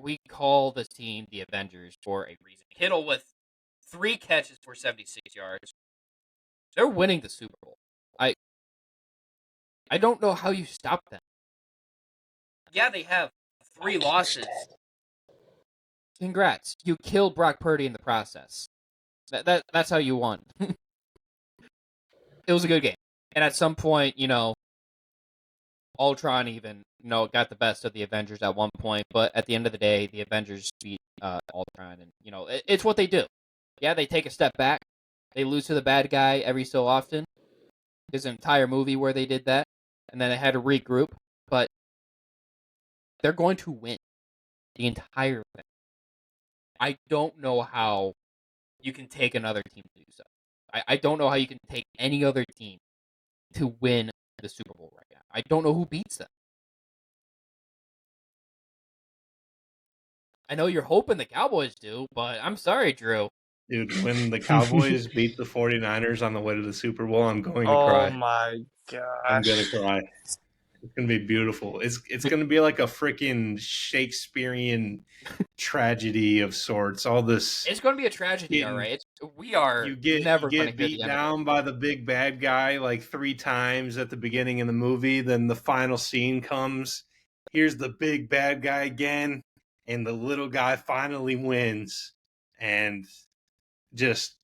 we call this team the Avengers for a reason. Kittle with 3 catches for 76 yards. They're winning the Super Bowl. I don't know how you stop them. Yeah, they have 3 losses. Congrats. You killed Brock Purdy in the process. That's how you won. It was a good game. And at some point, Ultron even, got the best of the Avengers at one point, but at the end of the day, the Avengers beat Ultron, and, it's what they do. Yeah, they take a step back. They lose to the bad guy every so often. There's an entire movie where they did that, and then they had to regroup, but they're going to win the entire thing. I don't know how you can take another team to do so. I don't know how you can take any other team to win the Super Bowl right now. I don't know who beats them. I know you're hoping the Cowboys do, but I'm sorry, Drew. Dude, when the Cowboys beat the 49ers on the way to the Super Bowl, I'm going to cry. Oh my gosh. I'm going to cry. It's going to be beautiful. It's going to be like a freaking Shakespearean tragedy of sorts. All this. It's going to be a tragedy, all right. We are never going to get beat down by the big bad guy like 3 times at the beginning of the movie. Then the final scene comes. Here's the big bad guy again, and the little guy finally wins, and just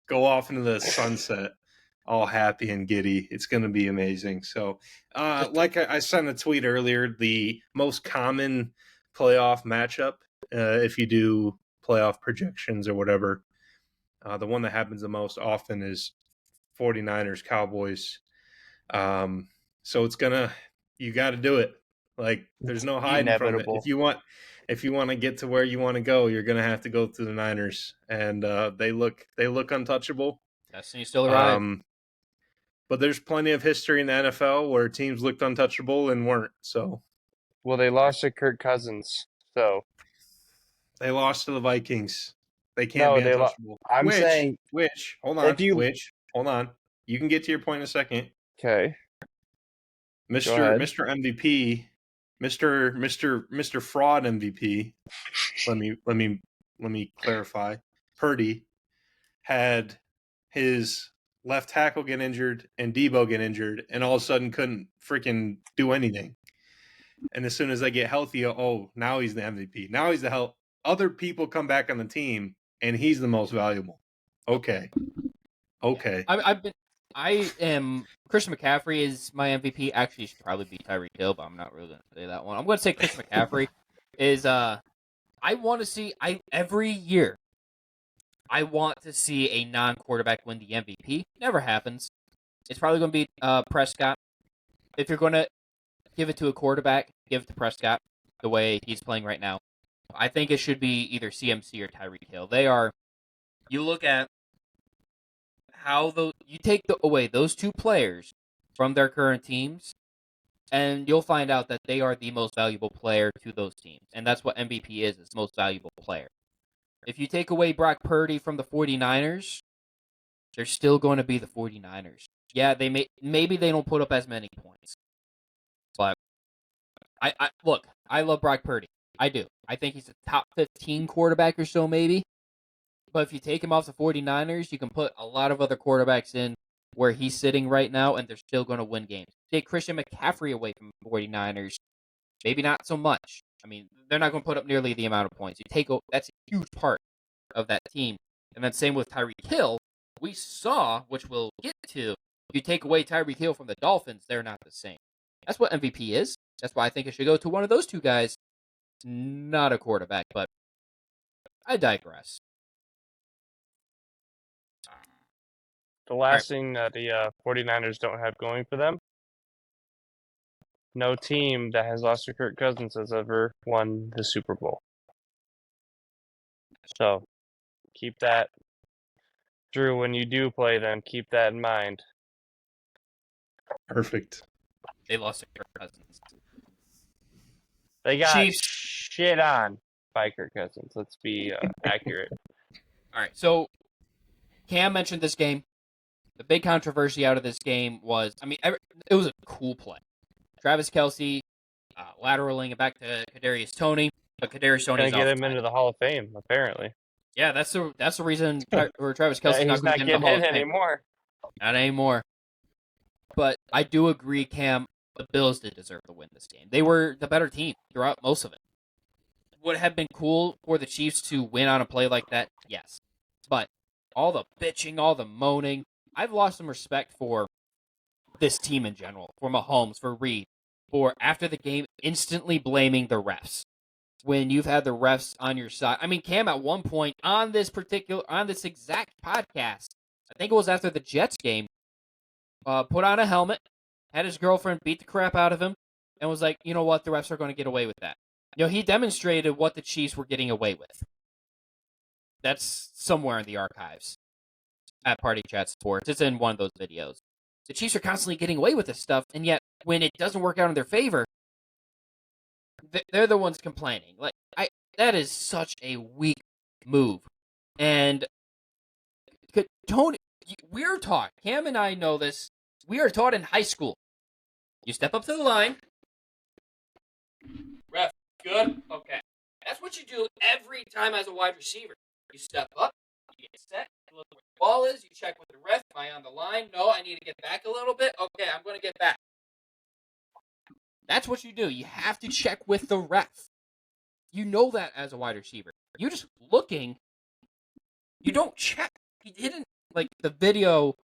go off into the sunset, all happy and giddy. It's going to be amazing. So, like I sent a tweet earlier, the most common playoff matchup, if you do playoff projections or whatever, the one that happens the most often is 49ers Cowboys. So you got to do it. Like, there's no hiding from it. If you want to get to where you want to go, you're going to have to go through the Niners, and they look untouchable. Destiny's still alive. But there's plenty of history in the NFL where teams looked untouchable and weren't. So, well, they lost to Kirk Cousins, so they lost to the Vikings. They can't be untouchable. Hold on. You can get to your point in a second. Okay. Mr. MVP, Mr. Fraud MVP. Let me clarify. Purdy had his left tackle get injured and Debo get injured, and all of a sudden couldn't freaking do anything. And as soon as they get healthy, now he's the MVP. Now he's the help. Other people come back on the team, and he's the most valuable. Okay. I am Christian McCaffrey is my MVP. Actually, it should probably be Tyreek Hill, but I'm not really going to say that one. I'm going to say Christian McCaffrey is. I want to see. Every year, I want to see a non-quarterback win the MVP. Never happens. It's probably going to be Prescott. If you're going to give it to a quarterback, give it to Prescott the way he's playing right now. I think it should be either CMC or Tyreek Hill. They are. You look at how you take away those two players from their current teams, and you'll find out that they are the most valuable player to those teams. And that's what MVP is most valuable player. If you take away Brock Purdy from the 49ers, they're still going to be the 49ers. Yeah, maybe they don't put up as many points. But I love Brock Purdy. I do. I think he's a top 15 quarterback or so, maybe. But if you take him off the 49ers, you can put a lot of other quarterbacks in where he's sitting right now, and they're still going to win games. Take Christian McCaffrey away from the 49ers, maybe not so much. I mean, they're not going to put up nearly the amount of points. That's a huge part of that team. And then same with Tyreek Hill. We saw, which we'll get to, if you take away Tyreek Hill from the Dolphins, they're not the same. That's what MVP is. That's why I think it should go to one of those two guys, not a quarterback. But I digress. The last thing that the 49ers don't have going for them, no team that has lost to Kirk Cousins has ever won the Super Bowl. So keep that, Drew, when you do play them, keep that in mind. Perfect. They lost to Kirk Cousins. They got Chiefs. shit on by Kirk Cousins. Let's be accurate. All right, so Cam mentioned this game. The big controversy out of this game was, it was a cool play. Travis Kelce lateraling it back to Kadarius Toney, but Kadarius Toney Gonna get him into the Hall of Fame, apparently. Yeah, that's the reason for Travis Kelce He's not getting in anymore. Not anymore. But I do agree, Cam. The Bills did deserve to win this game. They were the better team throughout most of it. Would it have been cool for the Chiefs to win on a play like that? Yes. But all the bitching, all the moaning, I've lost some respect for this team in general, for Mahomes, for Reed, for after the game instantly blaming the refs. When you've had the refs on your side. I mean, Cam at one point on this exact podcast, I think it was after the Jets game, put on a helmet, had his girlfriend beat the crap out of him, and was like, you know what, the refs are going to get away with that. He demonstrated what the Chiefs were getting away with. That's somewhere in the archives at Party Chat Sports. It's in one of those videos. The Chiefs are constantly getting away with this stuff, and yet when it doesn't work out in their favor, they're the ones complaining. That is such a weak move. And Tony, we're taught, Cam and I know this, we are taught in high school. You step up to the line. Ref, good? Okay. That's what you do every time as a wide receiver. You step up, you get set, you look where the ball is, you check with the ref. Am I on the line? No, I need to get back a little bit. Okay, I'm going to get back. That's what you do. You have to check with the ref. You know that as a wide receiver. You're just looking. You don't check. He didn't, the video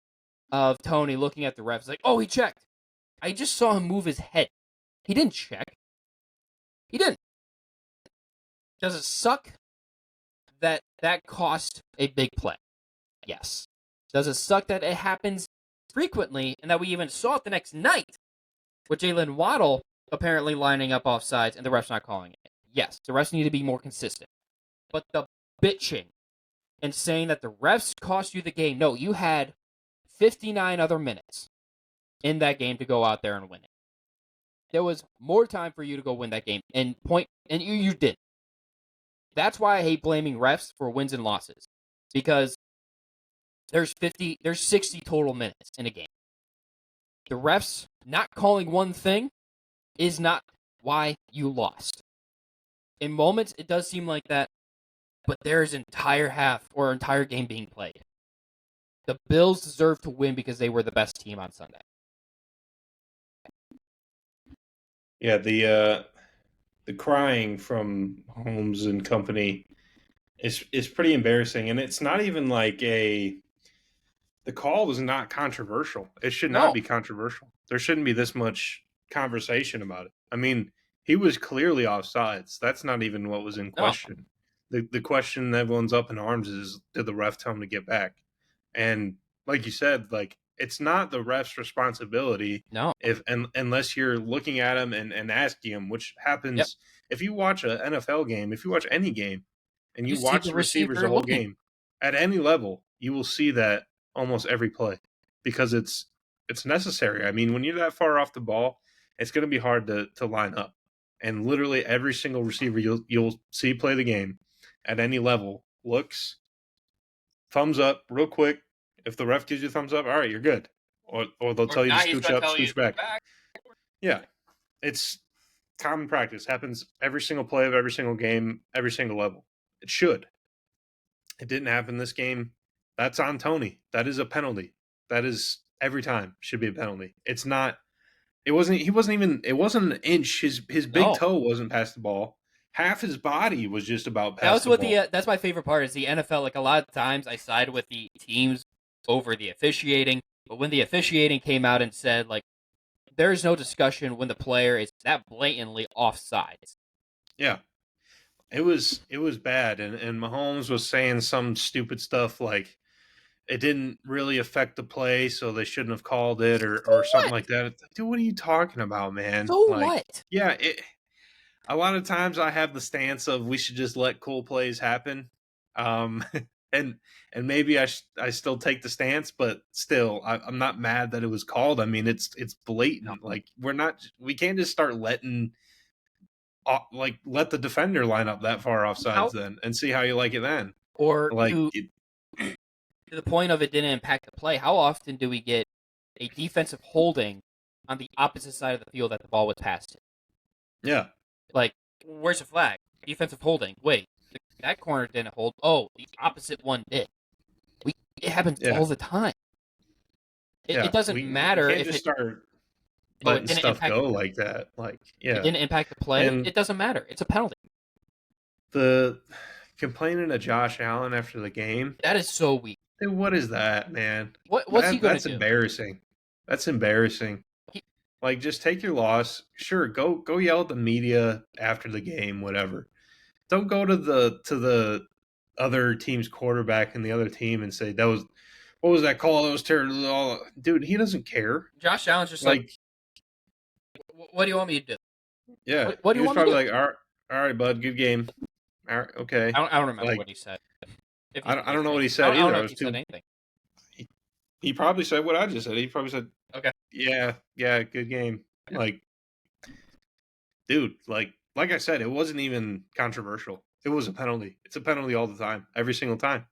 of Tony looking at the refs, oh, he checked. I just saw him move his head. He didn't check. He didn't. Does it suck that cost a big play? Yes. Does it suck that it happens frequently and that we even saw it the next night with Jalen Waddle apparently lining up offsides and the refs not calling it? Yes, the refs need to be more consistent. But the bitching and saying that the refs cost you the game, no, you had 59 other minutes in that game to go out there and win it. There was more time for you to go win that game and you did. That's why I hate blaming refs for wins and losses, because there's 60 total minutes in a game. The refs not calling one thing is not why you lost. In moments, it does seem like that, but there's entire half or entire game being played. The Bills deserve to win because they were the best team on Sunday. Yeah, the crying from Holmes and company is pretty embarrassing, and it's not even the call was not controversial. It should not be controversial. There shouldn't be this much conversation about it. I mean, he was clearly offsides. That's not even what was in question. The question that everyone's up in arms is, did the ref tell him to get back? And like you said, it's not the ref's responsibility. No. Unless you're looking at him and asking him, which happens if you watch an NFL game, if you watch any game, and you watch the receivers the whole game, at any level, you will see that almost every play because it's necessary. I mean, when you're that far off the ball, it's going to be hard to line up. And literally every single receiver you'll see play the game at any level looks, thumbs up real quick. If the ref gives you a thumbs up, all right, you're good. Or they'll tell you to scooch up, scooch back. Yeah. It's common practice. Happens every single play of every single game, every single level. It should. It didn't happen this game. That's on Tony. That is a penalty. That is every time should be a penalty. It's not. It wasn't. He wasn't even. It wasn't an inch. His big toe wasn't past the ball. Half his body was just about past the ball. That's my favorite part is the NFL. Like a lot of times, I side with the teams over the officiating. But when the officiating came out and said like, there's no discussion when the player is that blatantly offsides. Yeah. It was bad, and Mahomes was saying some stupid stuff like it didn't really affect the play, so they shouldn't have called it or something like that. It's like, dude, what are you talking about, man? So like, what? Yeah, a lot of times I have the stance of we should just let cool plays happen, and maybe I still take the stance, but still I'm not mad that it was called. I mean, it's blatant. Like we can't just start letting. Let the defender line up that far offsides then and see how you like it then. Or to the point of it didn't impact the play, how often do we get a defensive holding on the opposite side of the field that the ball was passed to? Yeah. Like, where's the flag? Defensive holding. Wait, that corner didn't hold. Oh, the opposite one did. It happens all the time. It doesn't matter if it start letting stuff go like that. Like, yeah, it didn't impact the play. And it doesn't matter. It's a penalty. The complaining to Josh Allen after the game, that is so weak. Dude, what is that, man? What's he going to do? That's embarrassing. That's embarrassing. Like, just take your loss. Sure, go yell at the media after the game, whatever. Don't go to the other team's quarterback and the other team and say what was that call? That was terrible. Dude, he doesn't care. Josh Allen's just like, what do you want me to do? Yeah. What do you want me to do? He was probably like, all right, bud, good game. All right, okay. I don't remember what he said. I don't know what he said either. I don't know if he said anything. He probably said what I just said. He probably said, okay. Yeah, good game. Yeah. Like, dude, like I said, it wasn't even controversial. It was a penalty. It's a penalty all the time, every single time.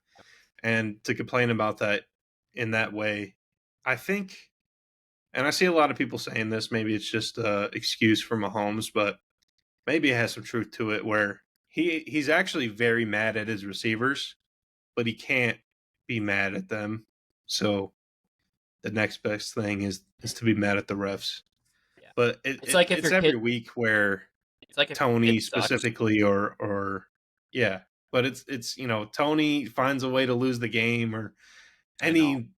And to complain about that in that way, I think, and I see a lot of people saying this, maybe it's just an excuse for Mahomes, but maybe it has some truth to it where he's actually very mad at his receivers, but he can't be mad at them. So the next best thing is to be mad at the refs. Yeah. But it's every week where it's like Tony specifically or yeah, but it's Tony finds a way to lose the game or and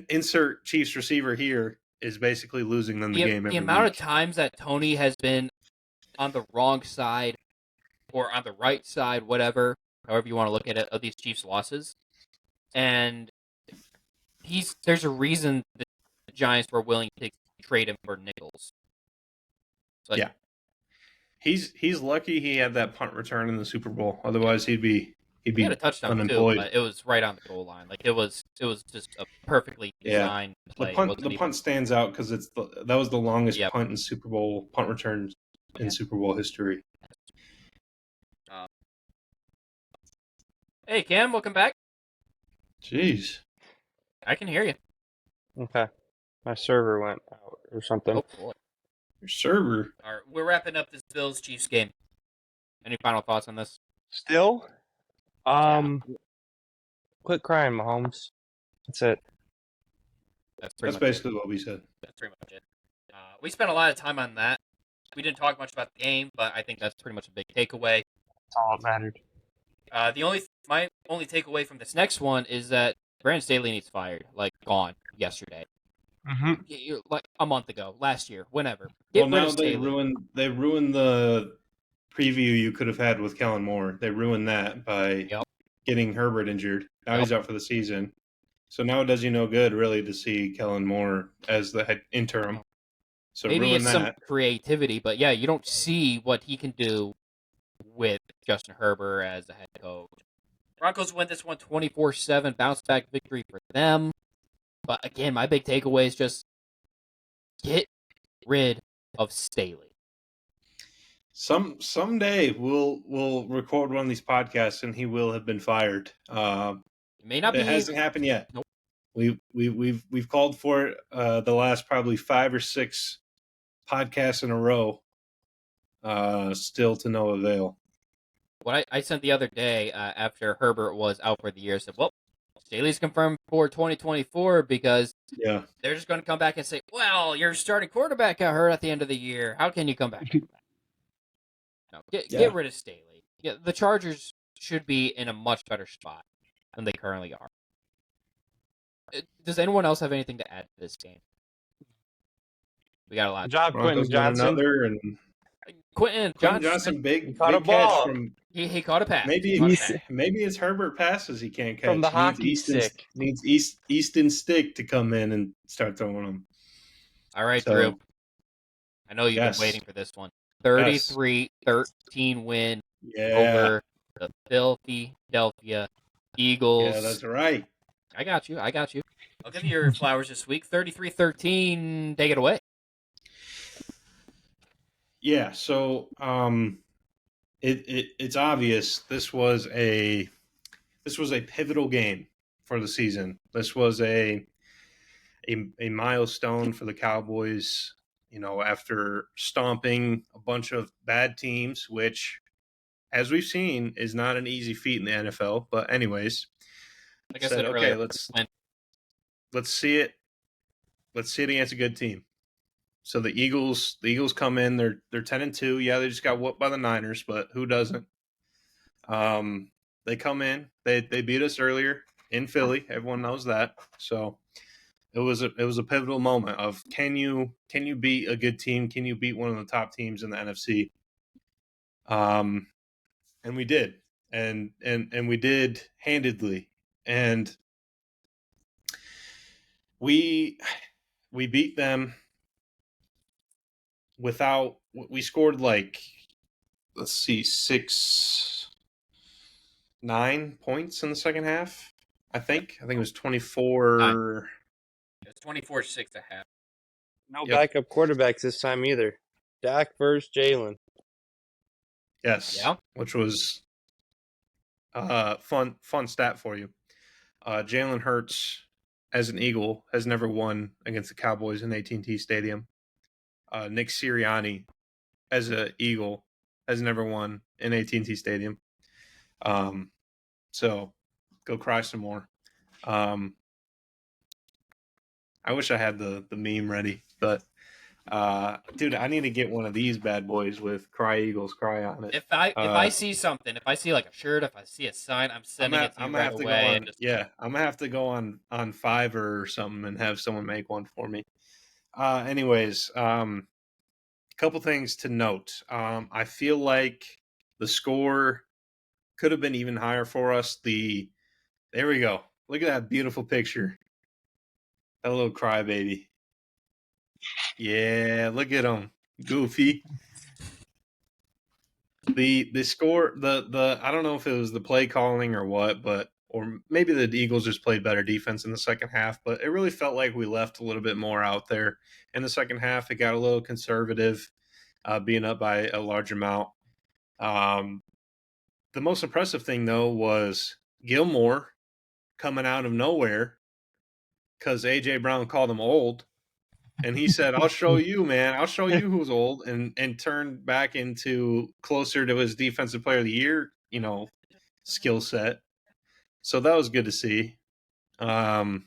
insert Chiefs receiver here is basically losing them the game every week. The amount of times that Tony has been on the wrong side or on the right side, whatever, however you want to look at it, of these Chiefs losses. And there's a reason the Giants were willing to trade him for nickels. Yeah. He's lucky he had that punt return in the Super Bowl. Otherwise he had a touchdown unemployed. Too, but it was right on the goal line. Like it was just a perfectly designed play. The punt stands out because that was the longest punt in Super Bowl punt return in Super Bowl history. Hey Cam, welcome back. Jeez, I can hear you. Okay, my server went out or something. Oh boy, your server. All right, we're wrapping up this Bills Chiefs game. Any final thoughts on this? Still, quit crying, Mahomes. That's it. That's basically what we said. That's pretty much it. We spent a lot of time on that. We didn't talk much about the game, but I think that's pretty much a big takeaway. That's all that mattered. My only takeaway from this next one is that Brandon Staley needs fired, like gone yesterday. Mm-hmm. Like a month ago, last year, whenever. Now they ruined the preview you could have had with Kellen Moore. They ruined that by getting Herbert injured. Now he's out for the season. So now it does you no good, really, to see Kellen Moore as the head interim. So maybe it's some creativity, but yeah, you don't see what he can do with Justin Herbert as the head coach. Broncos win this one 24-7, bounce back victory for them. But again, my big takeaway is just get rid of Staley. Someday we'll record one of these podcasts and he will have been fired. It may not be. It hasn't happened yet. Nope. We've called for it the last probably 5 or 6 podcasts in a row. Still to no avail. What I sent the other day after Herbert was out for the year said, well, Staley's confirmed for 2024 because they're just going to come back and say, well, your starting quarterback got hurt at the end of the year. How can you come back? No, get rid of Staley. Yeah, the Chargers should be in a much better spot than they currently are. Does anyone else have anything to add to this game? We got a lot. Good job, Quentin Johnson. Quentin Johnson, big caught a ball. He caught a pass. Maybe it's Herbert passes he can't catch. From the hockey stick. Needs Easton Stick to come in and start throwing them. All right, Drew. I know you've been waiting for this one. 33-13 win over the Philadelphia Eagles. Yeah, that's right. I got you. I'll give you your flowers this week. 33-13. Take it away. Yeah, so it's obvious this was a pivotal game for the season. This was a milestone for the Cowboys, after stomping a bunch of bad teams, which, as we've seen, is not an easy feat in the NFL. But anyways, like I said earlier, let's see it. Let's see it against a good team. So the Eagles come in. They're 10-2. Yeah, they just got whooped by the Niners, but who doesn't? They come in. They beat us earlier in Philly. Everyone knows that. So it was a pivotal moment of can you beat a good team? Can you beat one of the top teams in the NFC? And we did, and we did handedly, and we beat them. We scored 9 points in the second half. I think it was 24. It's 24-6 a half. No backup quarterbacks this time either. Dak versus Jalen. Yes. Yeah. Which was fun stat for you. Jalen Hurts, as an Eagle, has never won against the Cowboys in AT&T Stadium. Nick Sirianni, as an Eagle, has never won in AT&T Stadium. So go cry some more. I wish I had the meme ready, but dude, I need to get one of these bad boys with "Cry Eagles, Cry" on it. If I see something, if I see like a shirt, if I see a sign, I'm sending it to you right away. I'm gonna have to go on Fiverr or something and have someone make one for me. Anyways, couple things to note. I feel like the score could have been even higher for us. There we go. Look at that beautiful picture. That little crybaby. Yeah, look at him. Goofy. The score, I don't know if it was the play calling or what, or maybe the Eagles just played better defense in the second half, but it really felt like we left a little bit more out there in the second half. It got a little conservative, being up by a large amount. The most impressive thing, though, was Gilmore coming out of nowhere because A.J. Brown called him old. And he said, I'll show you, man. I'll show you who's old, and turned back into closer to his Defensive Player of the Year, skill set. So that was good to see. Bland,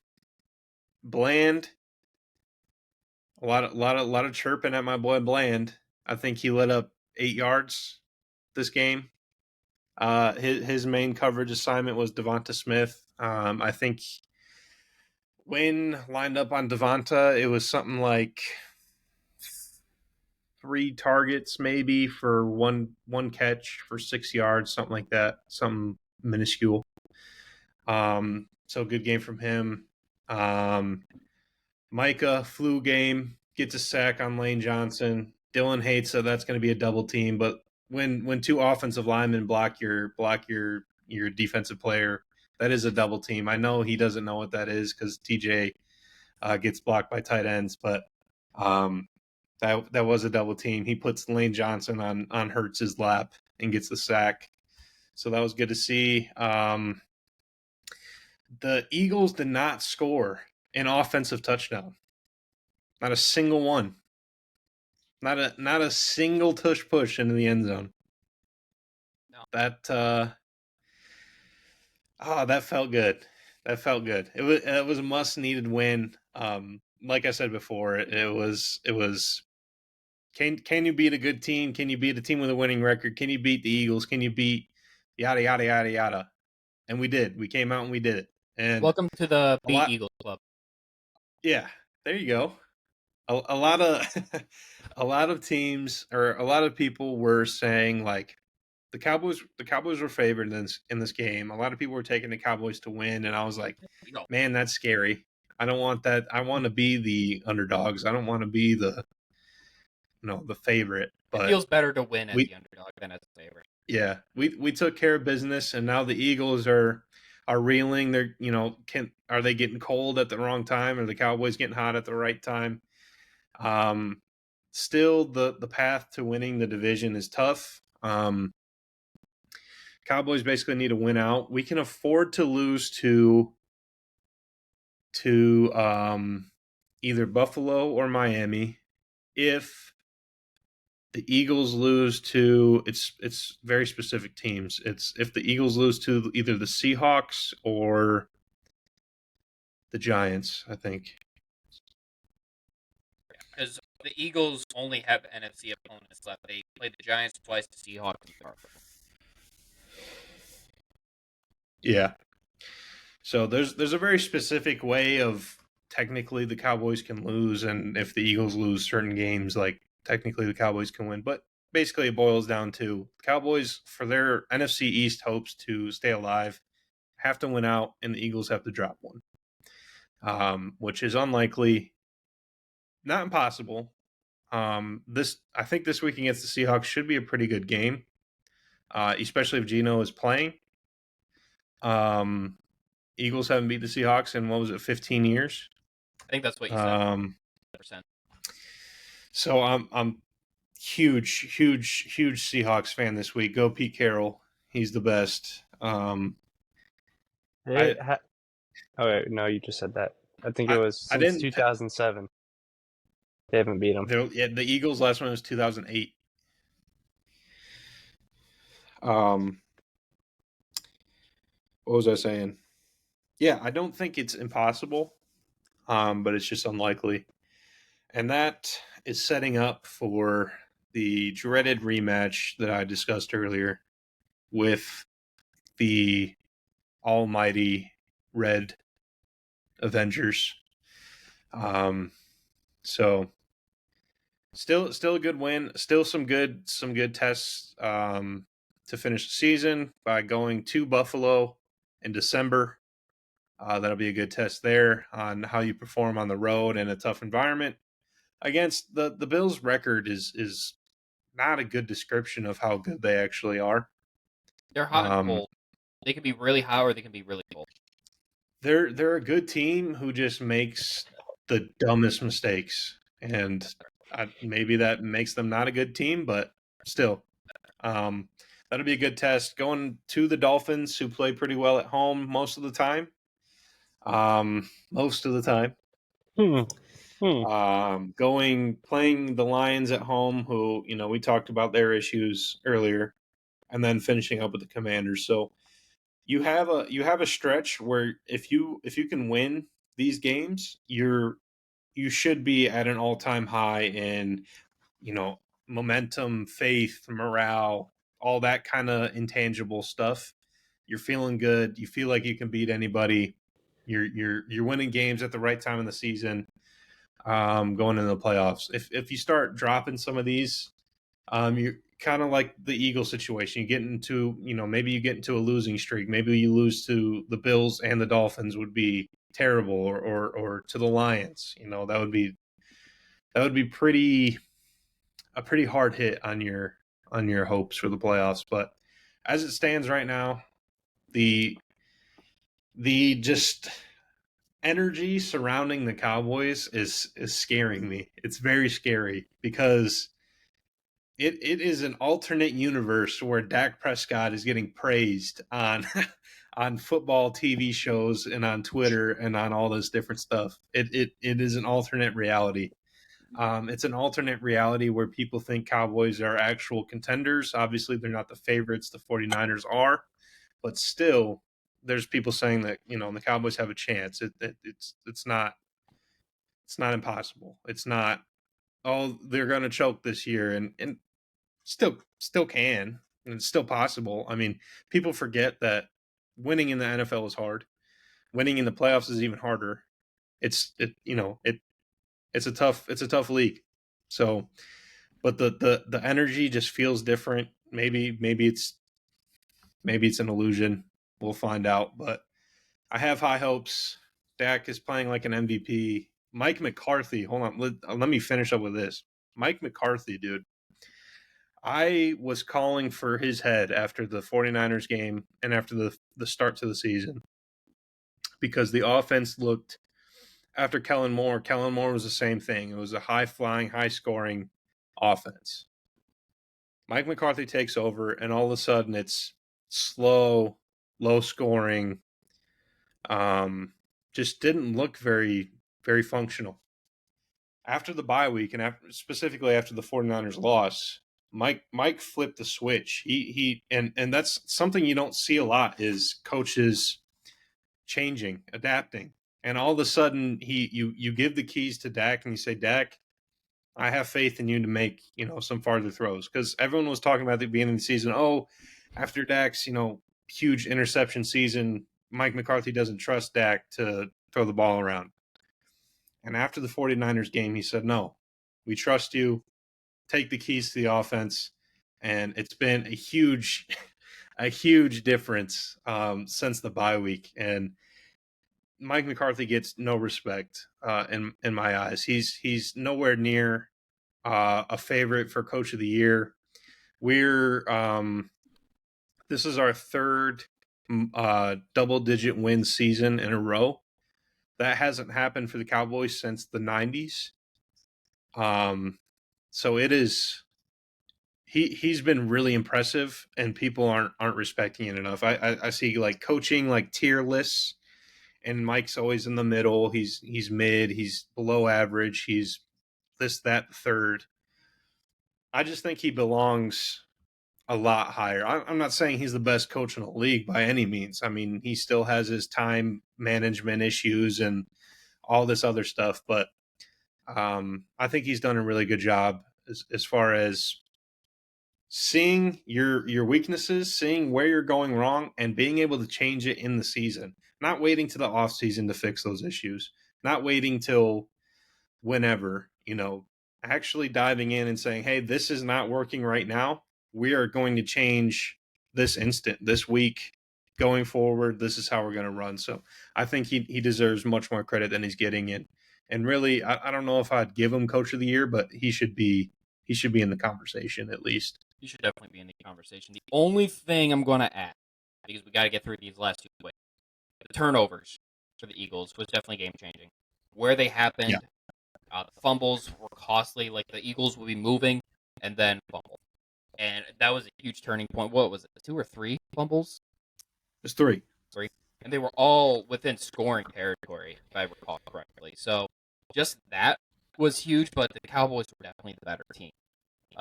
a lot of chirping at my boy Bland. I think he let up 8 yards this game. His main coverage assignment was Devonta Smith. I think when lined up on Devonta, it was something like 3 targets maybe for one catch for 6 yards, something like that, something minuscule. So good game from him. Micah, flu game, gets a sack on Lane Johnson. Dillon hates that that's going to be a double team, but when 2 offensive linemen block your defensive player, that is a double team. I know he doesn't know what that is because TJ gets blocked by tight ends, but that was a double team. He puts Lane Johnson on Hurts's lap and gets the sack. So that was good to see. The Eagles did not score an offensive touchdown. Not a single one. Not a single tush push into the end zone. No. That felt good. That felt good. It was a much needed win. Like I said before, it was can you beat a good team? Can you beat a team with a winning record? Can you beat the Eagles? Can you beat yada yada yada yada? And we did. We came out and we did it. And Welcome to the a lot- Beat Eagles Club. yeah, there you go. A lot of a lot of teams or a lot of people were saying like the Cowboys were favored in this game. A lot of people were taking the Cowboys to win, and I was like, man, that's scary. I don't want that. I want to be the underdogs. I don't want to be the the favorite. But It feels better to win as the underdog than as the favorite. Yeah, we took care of business, and now the Eagles are reeling. They're are they getting cold at the wrong time, or the Cowboys getting hot at the right time? Still, the path to winning the division is tough. Cowboys basically need to win out. We can afford to lose to either Buffalo or Miami. If the Eagles lose to it's very specific teams. It's if the Eagles lose to either the Seahawks or the Giants, I think. Because the Eagles only have NFC opponents left. They played the Giants twice, the Seahawks, and the Cardinals. Yeah. So there's a very specific way of technically the Cowboys can lose, and if the Eagles lose certain games, like technically the Cowboys can win. But basically it boils down to the Cowboys, for their NFC East hopes to stay alive, have to win out, and the Eagles have to drop one. Which is unlikely, not impossible. I think this week against the Seahawks should be a pretty good game, especially if Geno is playing. Eagles haven't beat the Seahawks in 15 years? I think that's what you said. 100%. So I'm huge Seahawks fan this week. Go Pete Carroll, he's the best. No, you just said that. I think it was since 2007. They haven't beat them. The Eagles' last one was 2008. What was I saying? Yeah, I don't think it's impossible, but it's just unlikely. And that is setting up for the dreaded rematch that I discussed earlier with the almighty Red Avengers. So still a good win. Still some good tests to finish the season by going to Buffalo in December. That'll be a good test there on how you perform on the road in a tough environment. Against the Bills' record is not a good description of how good they actually are. They're hot and cold. They can be really hot or they can be really cold. They're a good team who just makes the dumbest mistakes, and maybe that makes them not a good team, but still, that'll be a good test. Going to the Dolphins, who play pretty well at home most of the time. Playing the Lions at home, who we talked about their issues earlier, and then finishing up with the Commanders. So you have a stretch where if you can win these games, you should be at an all-time high in momentum, faith, morale, all that kind of intangible stuff. You're feeling good. You feel like you can beat anybody. You're winning games at the right time in the season. Going into the playoffs. If you start dropping some of these, you're kind of like the Eagles situation. You get into maybe you get into a losing streak. Maybe you lose to the Bills and the Dolphins would be terrible, or to the Lions. That would be a pretty hard hit on your hopes for the playoffs. But as it stands right now, the just energy surrounding the Cowboys is scaring me. It's very scary because it is an alternate universe where Dak Prescott is getting praised on on football TV shows and on Twitter and on all this different stuff. It is an alternate reality. It's an alternate reality where people think Cowboys are actual contenders. Obviously, they're not the favorites. The 49ers are, but still, there's people saying that the Cowboys have a chance. It's not impossible. It's not, oh, they're going to choke this year, and still can, and it's still possible. I mean, people forget that winning in the NFL is hard. Winning in the playoffs is even harder. It's a tough league. So, but the energy just feels different. Maybe it's an illusion. We'll find out. But I have high hopes. Dak is playing like an MVP. Mike McCarthy, hold on. Let me finish up with this. Mike McCarthy, dude. I was calling for his head after the 49ers game and after the start to the season because the offense looked, after Kellen Moore was the same thing. It was a high-flying, high-scoring offense. Mike McCarthy takes over, and all of a sudden it's slow, low-scoring, just didn't look very, very functional. After the bye week, and specifically after the 49ers loss, Mike flipped the switch. And that's something you don't see a lot is coaches changing, adapting. And all of a sudden you give the keys to Dak and you say, Dak, I have faith in you to make, some farther throws. Because everyone was talking about at the beginning of the season, after Dak's, huge interception season, Mike McCarthy doesn't trust Dak to throw the ball around. And after the 49ers game, he said, no, we trust you. Take the keys to the offense. And it's been a huge difference since the bye week. And Mike McCarthy gets no respect in my eyes. He's nowhere near a favorite for Coach of the Year. This is our third double-digit win season in a row. That hasn't happened for the Cowboys since the 90s. So it is. He's been really impressive, and people aren't respecting it enough. I see like coaching like tier lists, and Mike's always in the middle. He's mid. He's below average. He's this, that, third. I just think he belongs a lot higher. I'm not saying he's the best coach in the league by any means. I mean, he still has his time management issues and all this other stuff, but I think he's done a really good job as far as seeing your weaknesses, seeing where you're going wrong, and being able to change it in the season. Not waiting to the off season to fix those issues. Not waiting till whenever, actually diving in and saying, hey, this is not working right now. We are going to change this instant, this week, going forward. This is how we're going to run. So I think he deserves much more credit than he's getting in. And really, I don't know if I'd give him Coach of the Year, but he should be in the conversation at least. He should definitely be in the conversation. The only thing I'm going to add, because we got to get through these last two quick, the turnovers for the Eagles was definitely game-changing. Where they happened, the fumbles were costly. Like, the Eagles would be moving and then fumble. And that was a huge turning point. What was it, 2 or 3 fumbles? It's 3. 3. And they were all within scoring territory, if I recall correctly. So just that was huge, but the Cowboys were definitely the better team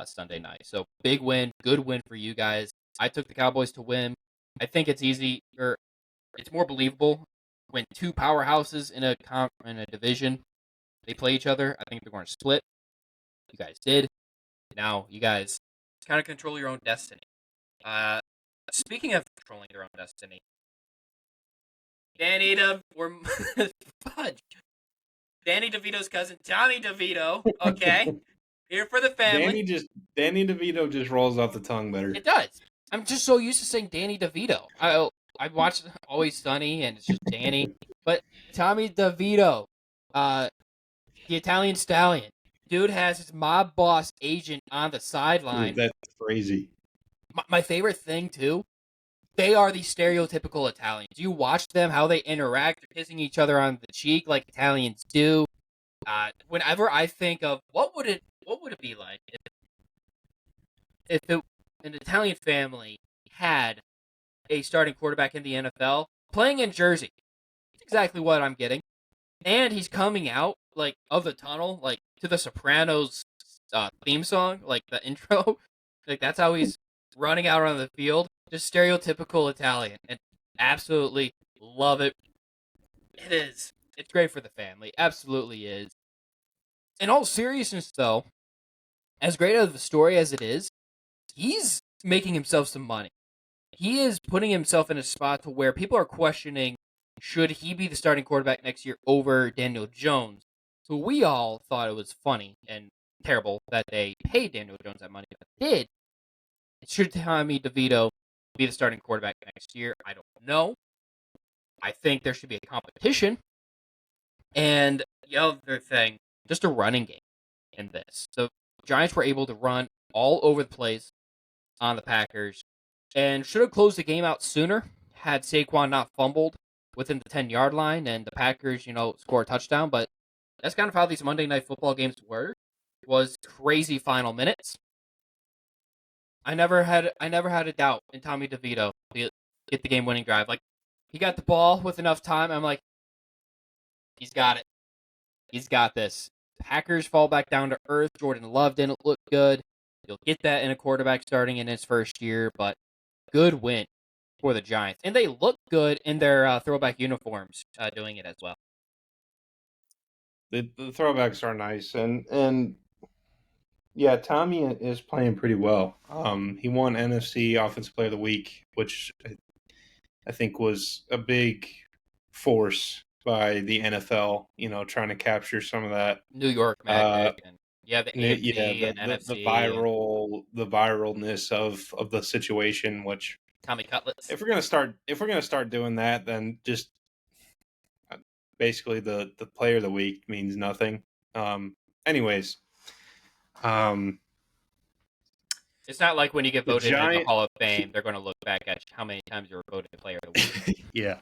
Sunday night. So big win, good win for you guys. I took the Cowboys to win. I think it's easy, or it's more believable when two powerhouses in a division, they play each other. I think they're going to split. You guys did. Now you guys kind of control your own destiny. Speaking of controlling your own destiny, Danny DeVito's cousin, Tommy DeVito. Okay, here for the family. Danny DeVito just rolls off the tongue better. It does. I'm just so used to saying Danny DeVito. I watched Always Sunny, and it's just Danny. But Tommy DeVito, the Italian stallion, dude has his mob boss agent on the sideline. Dude, that's crazy. My favorite thing too they are the stereotypical Italians. You watch them, how they interact, they're kissing each other on the cheek like Italians do. Whenever I think of what would it be like if an Italian family had a starting quarterback in the NFL playing in Jersey. That's exactly what I'm getting. And he's coming out like of the tunnel, like to the Sopranos theme song, like the intro. Like that's how he's running out on the field. Just stereotypical Italian. And absolutely love it. It is. It's great for the family. Absolutely is. In all seriousness, though, as great of a story as it is, he's making himself some money. He is putting himself in a spot to where people are questioning, should he be the starting quarterback next year over Daniel Jones, who we all thought it was funny and terrible that they paid Daniel Jones that money, but did. Should Tommy DeVito be the starting quarterback next year? I don't know. I think there should be a competition. And the other thing, just a running game in this. So Giants were able to run all over the place on the Packers and should have closed the game out sooner had Saquon not fumbled within the 10-yard line and the Packers, score a touchdown. But that's kind of how these Monday Night Football games were. It was crazy final minutes. I never had a doubt in Tommy DeVito to get the game-winning drive. Like, he got the ball with enough time. I'm like, he's got it. He's got this. Packers fall back down to earth. Jordan Love didn't look good. You'll get that in a quarterback starting in his first year, but good win for the Giants. And they look good in their throwback uniforms doing it as well. The throwbacks are nice, and yeah, Tommy is playing pretty well. He won NFC Offensive Player of the Week, which I think was a big force by the NFL, trying to capture some of that New York magic and the AFC and NFC. The viralness of the situation, which Tommy Cutlets. If we're gonna start doing that, then just basically the player of the week means nothing. Anyways, it's not like when you get voted in the Hall of Fame, they're going to look back at how many times you were voted player of the week. Yeah.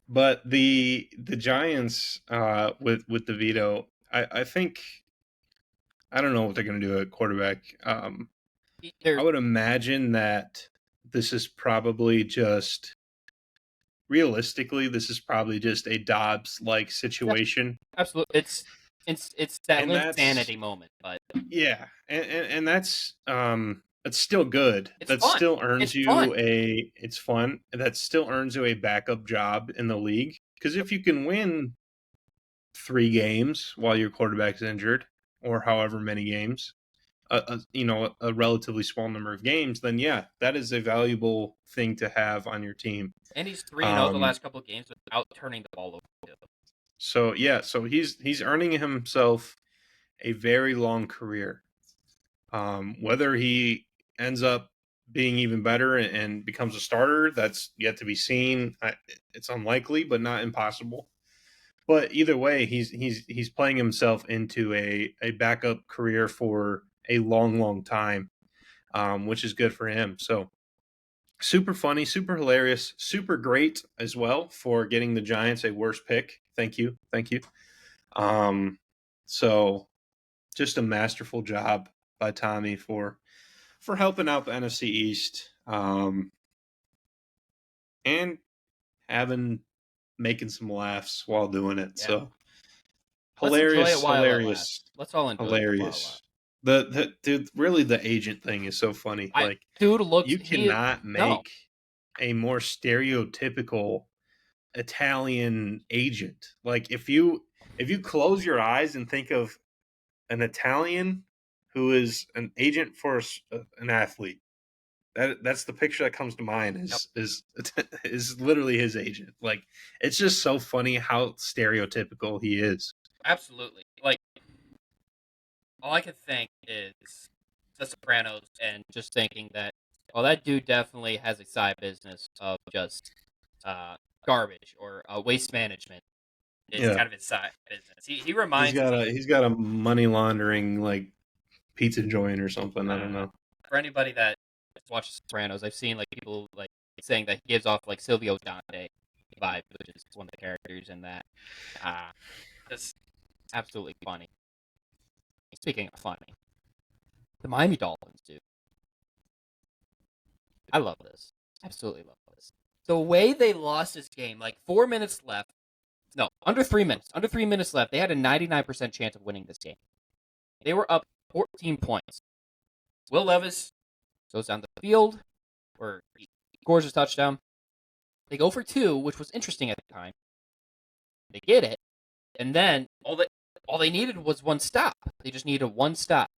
But the Giants with DeVito, I think I don't know what they're going to do at quarterback. I would imagine that this is probably just realistically a Dobbs-like situation. Yeah, absolutely, it's that insanity moment, but yeah, and that's it's still good. That fun. Still earns it's fun. It's fun. That still earns you a backup job in the league. Because if you can win 3 games while your quarterback's injured, or however many games, a relatively small number of games, then yeah, that is a valuable thing to have on your team. And he's 3-0 the last couple of games without turning the ball over. So yeah, so he's earning himself a very long career. Whether he ends up being even better and becomes a starter, that's yet to be seen. It's unlikely, but not impossible. But either way, he's playing himself into a backup career for a long time, which is good for him. So super funny, super hilarious, super great as well for getting the Giants a worse pick. Thank you. So just a masterful job by Tommy for helping out the NFC East, and making some laughs while doing it. Yeah. So hilarious. Let's all enjoy hilarious. The dude, really, the agent thing is so funny. You cannot make a more stereotypical Italian agent. Like if you close your eyes and think of an Italian who is an agent for an athlete, that's the picture that comes to mind. Is literally his agent. Like, it's just so funny how stereotypical he is. Absolutely. Like, all I could think is The Sopranos, and just thinking that, that dude definitely has a side business of just garbage or waste management. It's kind of his side business. He reminds he's got a money laundering pizza joint or something. I don't know. For anybody that watches Sopranos, I've seen people people like saying that he gives off like Silvio Dante vibe, which is one of the characters in that. That's absolutely funny. Speaking of funny, the Miami Dolphins, dude. I love this. Absolutely love this. The way they lost this game, like 4 minutes left. No, under 3 minutes. Under 3 minutes left. They had a 99% chance of winning this game. They were up 14 points. Will Levis goes down the field, or he scores a touchdown. They go for 2, which was interesting at the time. They get it, and then all they needed was one stop. They just needed one stop.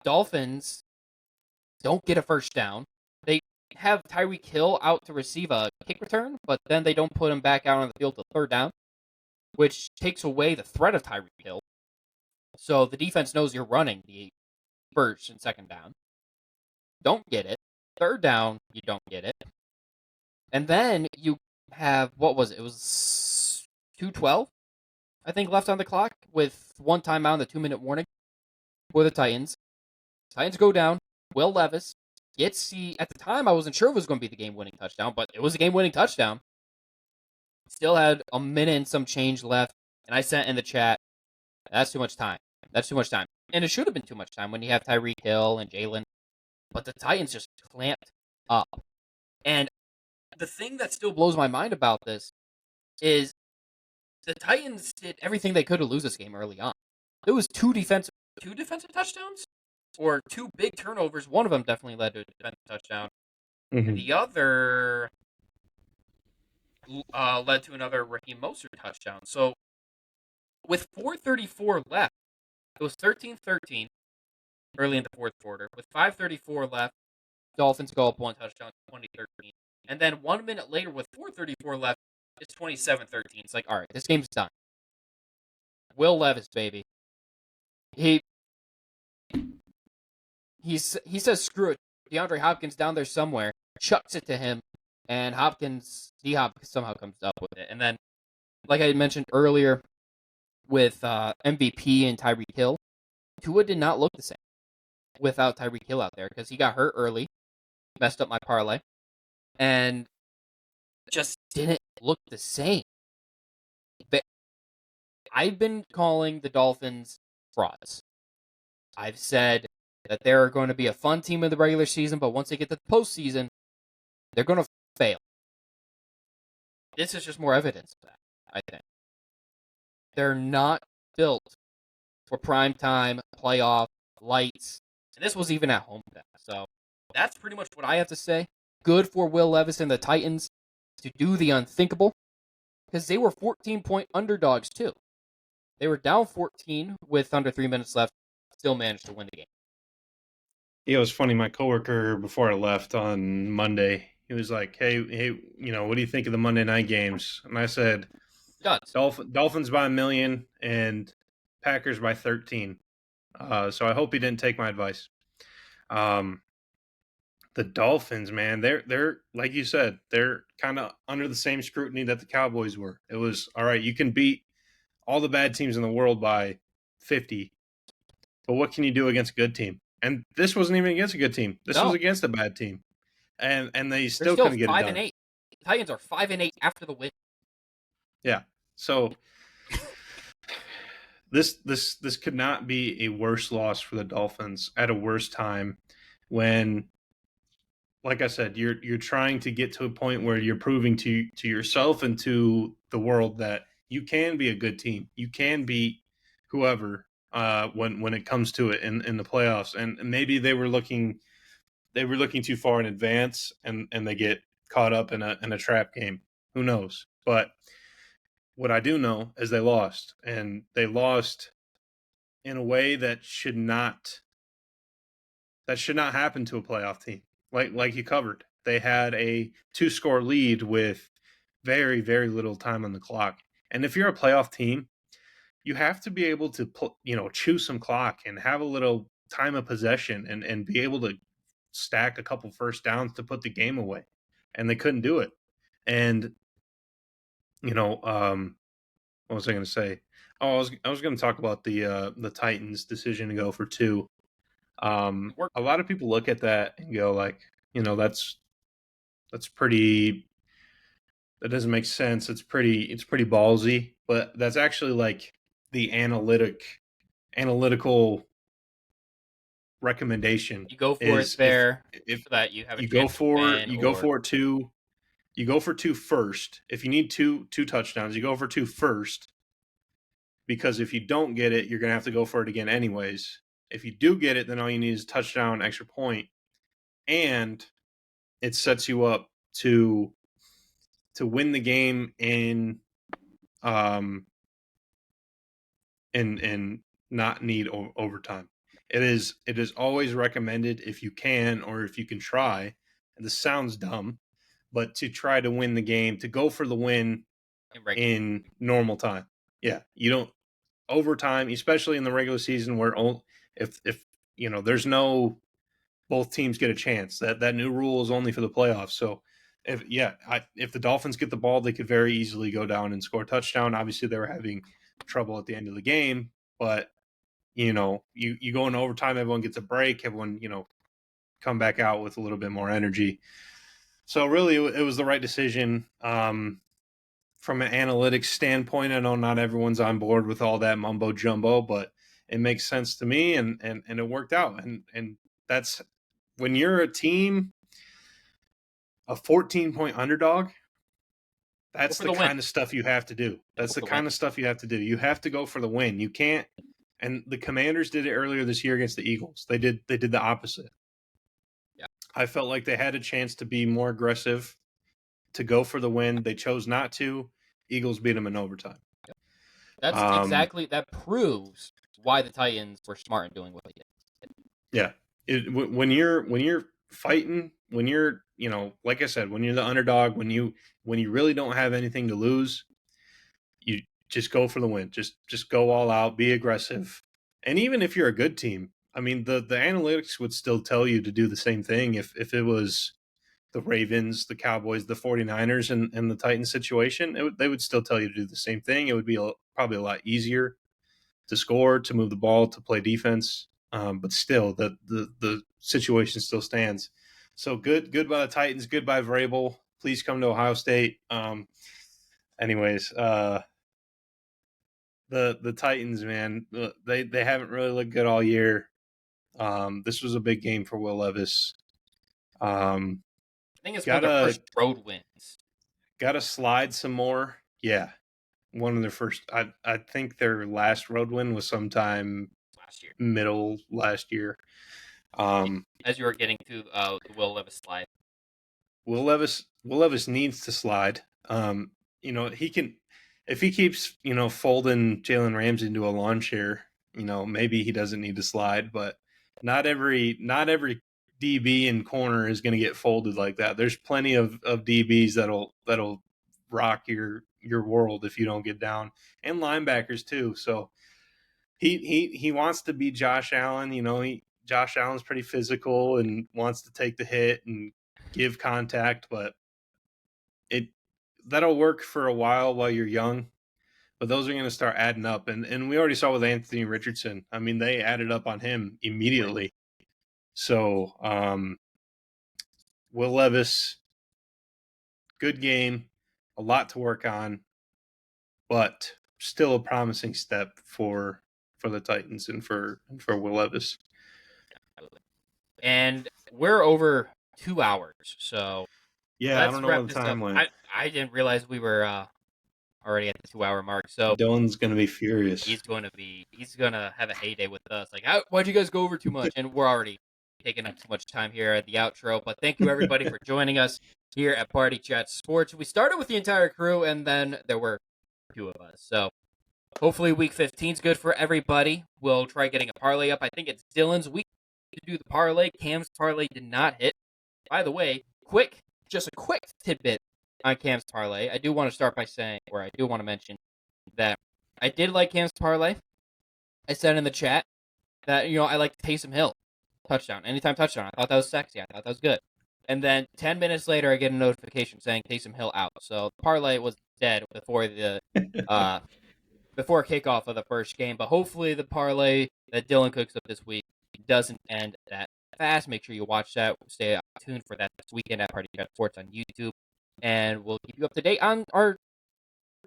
Dolphins don't get a first down. They have Tyreek Hill out to receive a kick return, but then they don't put him back out on the field to third down, which takes away the threat of Tyreek Hill. So the defense knows you're running the first and second down. Don't get it. Third down, you don't get it. And then you have, what was it? It was 2:12, I think, left on the clock with one timeout and the 2-minute warning for the Titans. Titans go down. Will Levis gets at the time, I wasn't sure if it was going to be the game-winning touchdown, but it was a game-winning touchdown. Still had a minute and some change left, and I sent in the chat, that's too much time. That's too much time. And it should have been too much time when you have Tyreek Hill and Jalen, but the Titans just clamped up. And the thing that still blows my mind about this is the Titans did everything they could to lose this game early on. There was two defensive touchdowns? Or 2 big turnovers. One of them definitely led to a defensive touchdown. Mm-hmm. And the other led to another Raheem Mostert touchdown. So, with 4:34 left, it was 13-13 early in the fourth quarter. With 5:34 left, Dolphins go up 1 touchdown, 20-13. And then 1 minute later, with 4:34 left, it's 27-13. It's like, all right, this game's done. Will Levis, baby. He says, screw it. DeAndre Hopkins down there somewhere, chucks it to him, and D-Hop somehow comes up with it. And then, like I mentioned earlier, with MVP and Tyreek Hill, Tua did not look the same without Tyreek Hill out there because he got hurt early, messed up my parlay, and just didn't look the same. I've been calling the Dolphins frauds. I've said that they're going to be a fun team in the regular season, but once they get to the postseason, they're going to fail. This is just more evidence of that, I think. They're not built for primetime, playoff, lights, and this was even at home then. So that's pretty much what I have to say. Good for Will Levis and the Titans to do the unthinkable, because they were 14-point underdogs too. They were down 14 with under 3 minutes left, still managed to win the game. Yeah, it was funny. My coworker, before I left on Monday, he was like, hey, what do you think of the Monday night games? And I said, Dolphins by 1 million and Packers by 13. So I hope he didn't take my advice. The Dolphins, man, they're like you said, they're kind of under the same scrutiny that the Cowboys were. It was, all right, you can beat all the bad teams in the world by 50, but what can you do against a good team? And this wasn't even against a good team. This was against a bad team. And they still couldn't get it done. 5-8. The Titans are 5-8 after the win. Yeah. So this could not be a worse loss for the Dolphins at a worse time when, like I said, you're trying to get to a point where you're proving to yourself and to the world that you can be a good team. You can beat whoever when it comes to it in the playoffs. And maybe they were looking too far in advance and they get caught up in a trap game. Who knows? But what I do know is they lost, and they lost in a way that should not happen to a playoff team. Like you covered, they had a 2-score lead with very, very little time on the clock. And if you're a playoff team, you have to be able to chew some clock and have a little time of possession and be able to stack a couple first downs to put the game away. And they couldn't do it. And what was I going to say? Oh, I was going to talk about the Titans' decision to go for 2. A lot of people look at that and go like, That's pretty. That doesn't make sense. It's pretty ballsy, but that's actually like the analytical recommendation You go for it is there if so that you have a you go chance to for win, you go or for two you go for two first. If you need two touchdowns, you go for two first, because if you don't get it, you're going to have to go for it again anyways. If you do get it, then all you need is a touchdown, extra point, and it sets you up to win the game in and not need overtime. It is always recommended, if you can or if you can try, and this sounds dumb, but to try to win the game, to go for the win in regular. in normal time. Yeah, you don't overtime, especially in the regular season, where if there's no, both teams get a chance. That new rule is only for the playoffs. So if the Dolphins get the ball, they could very easily go down and score a touchdown. Obviously, they were having trouble at the end of the game, but you go in overtime, everyone gets a break, everyone come back out with a little bit more energy. So really, it was the right decision. From an analytics standpoint, I know not everyone's on board with all that mumbo jumbo, but it makes sense to me, and it worked out. And that's when you're a team, a 14-point underdog. That's the kind of stuff you have to do. That's the kind of stuff you have to do. You have to go for the win. You can't. And the Commanders did it earlier this year against the Eagles. They did the opposite. Yeah. I felt like they had a chance to be more aggressive, to go for the win. They chose not to. Eagles beat them in overtime. That's exactly, that proves why the Titans were smart in doing what they did. Yeah. When you're fighting, when you're, like I said, when you're the underdog, when you really don't have anything to lose, you just go for the win. Just go all out, be aggressive. And even if you're a good team, I mean, the analytics would still tell you to do the same thing. If it was the Ravens, the Cowboys, the 49ers, and the Titans situation, they would still tell you to do the same thing. It would be probably a lot easier to score, to move the ball, to play defense. But still, the situation still stands. So good by the Titans, good by Vrabel. Please come to Ohio State. Anyways, the Titans, man, they haven't really looked good all year. This was a big game for Will Levis. I think it's one of their first road wins. Got to slide some more. Yeah, one of their first. I think their last road win was sometime middle last year. As you were getting to the Will Levis slide. Will Levis needs to slide. He can, if he keeps folding Jalen Ramsey into a lawn chair. Maybe he doesn't need to slide, but not every DB and corner is going to get folded like that. There's plenty of DBs that'll rock your world if you don't get down, and linebackers too. So he wants to be Josh Allen. Josh Allen's pretty physical and wants to take the hit and give contact, but that'll work for a while you're young. But those are going to start adding up, and we already saw with Anthony Richardson. I mean, they added up on him immediately. So, Will Levis, good game, a lot to work on, but still a promising step for the Titans and for Will Levis. And we're over 2 hours, so yeah, I don't know where the time went. I didn't realize we were already at the 2 hour mark. So Dillon's going to be furious. He's going to have a heyday with us. Like, why'd you guys go over too much? And we're already taking up too much time here at the outro. But thank you everybody for joining us here at Party Chat Sports. We started with the entire crew, and then there were 2 of us. So hopefully week 15 is good for everybody. We'll try getting a parlay up. I think it's Dillon's week to do the parlay. Cam's parlay did not hit. By the way, just a quick tidbit on Cam's parlay. I do want to start by saying, or I do want to mention, that I did like Cam's parlay. I said in the chat that, I like Taysom Hill touchdown, anytime touchdown. I thought that was sexy. I thought that was good. And then 10 minutes later, I get a notification saying Taysom Hill out. So the parlay was dead before the before kickoff of the first game. But hopefully the parlay that Dillon cooks up this week doesn't end that fast. Make sure you watch that. Stay tuned for that this weekend at Party Chat Sports on YouTube. And we'll keep you up to date on our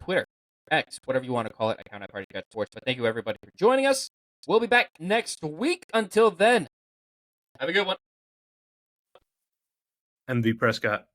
Twitter, X, whatever you want to call it, account at Party Chat Sports. But thank you, everybody, for joining us. We'll be back next week. Until then, have a good one. MV Prescott.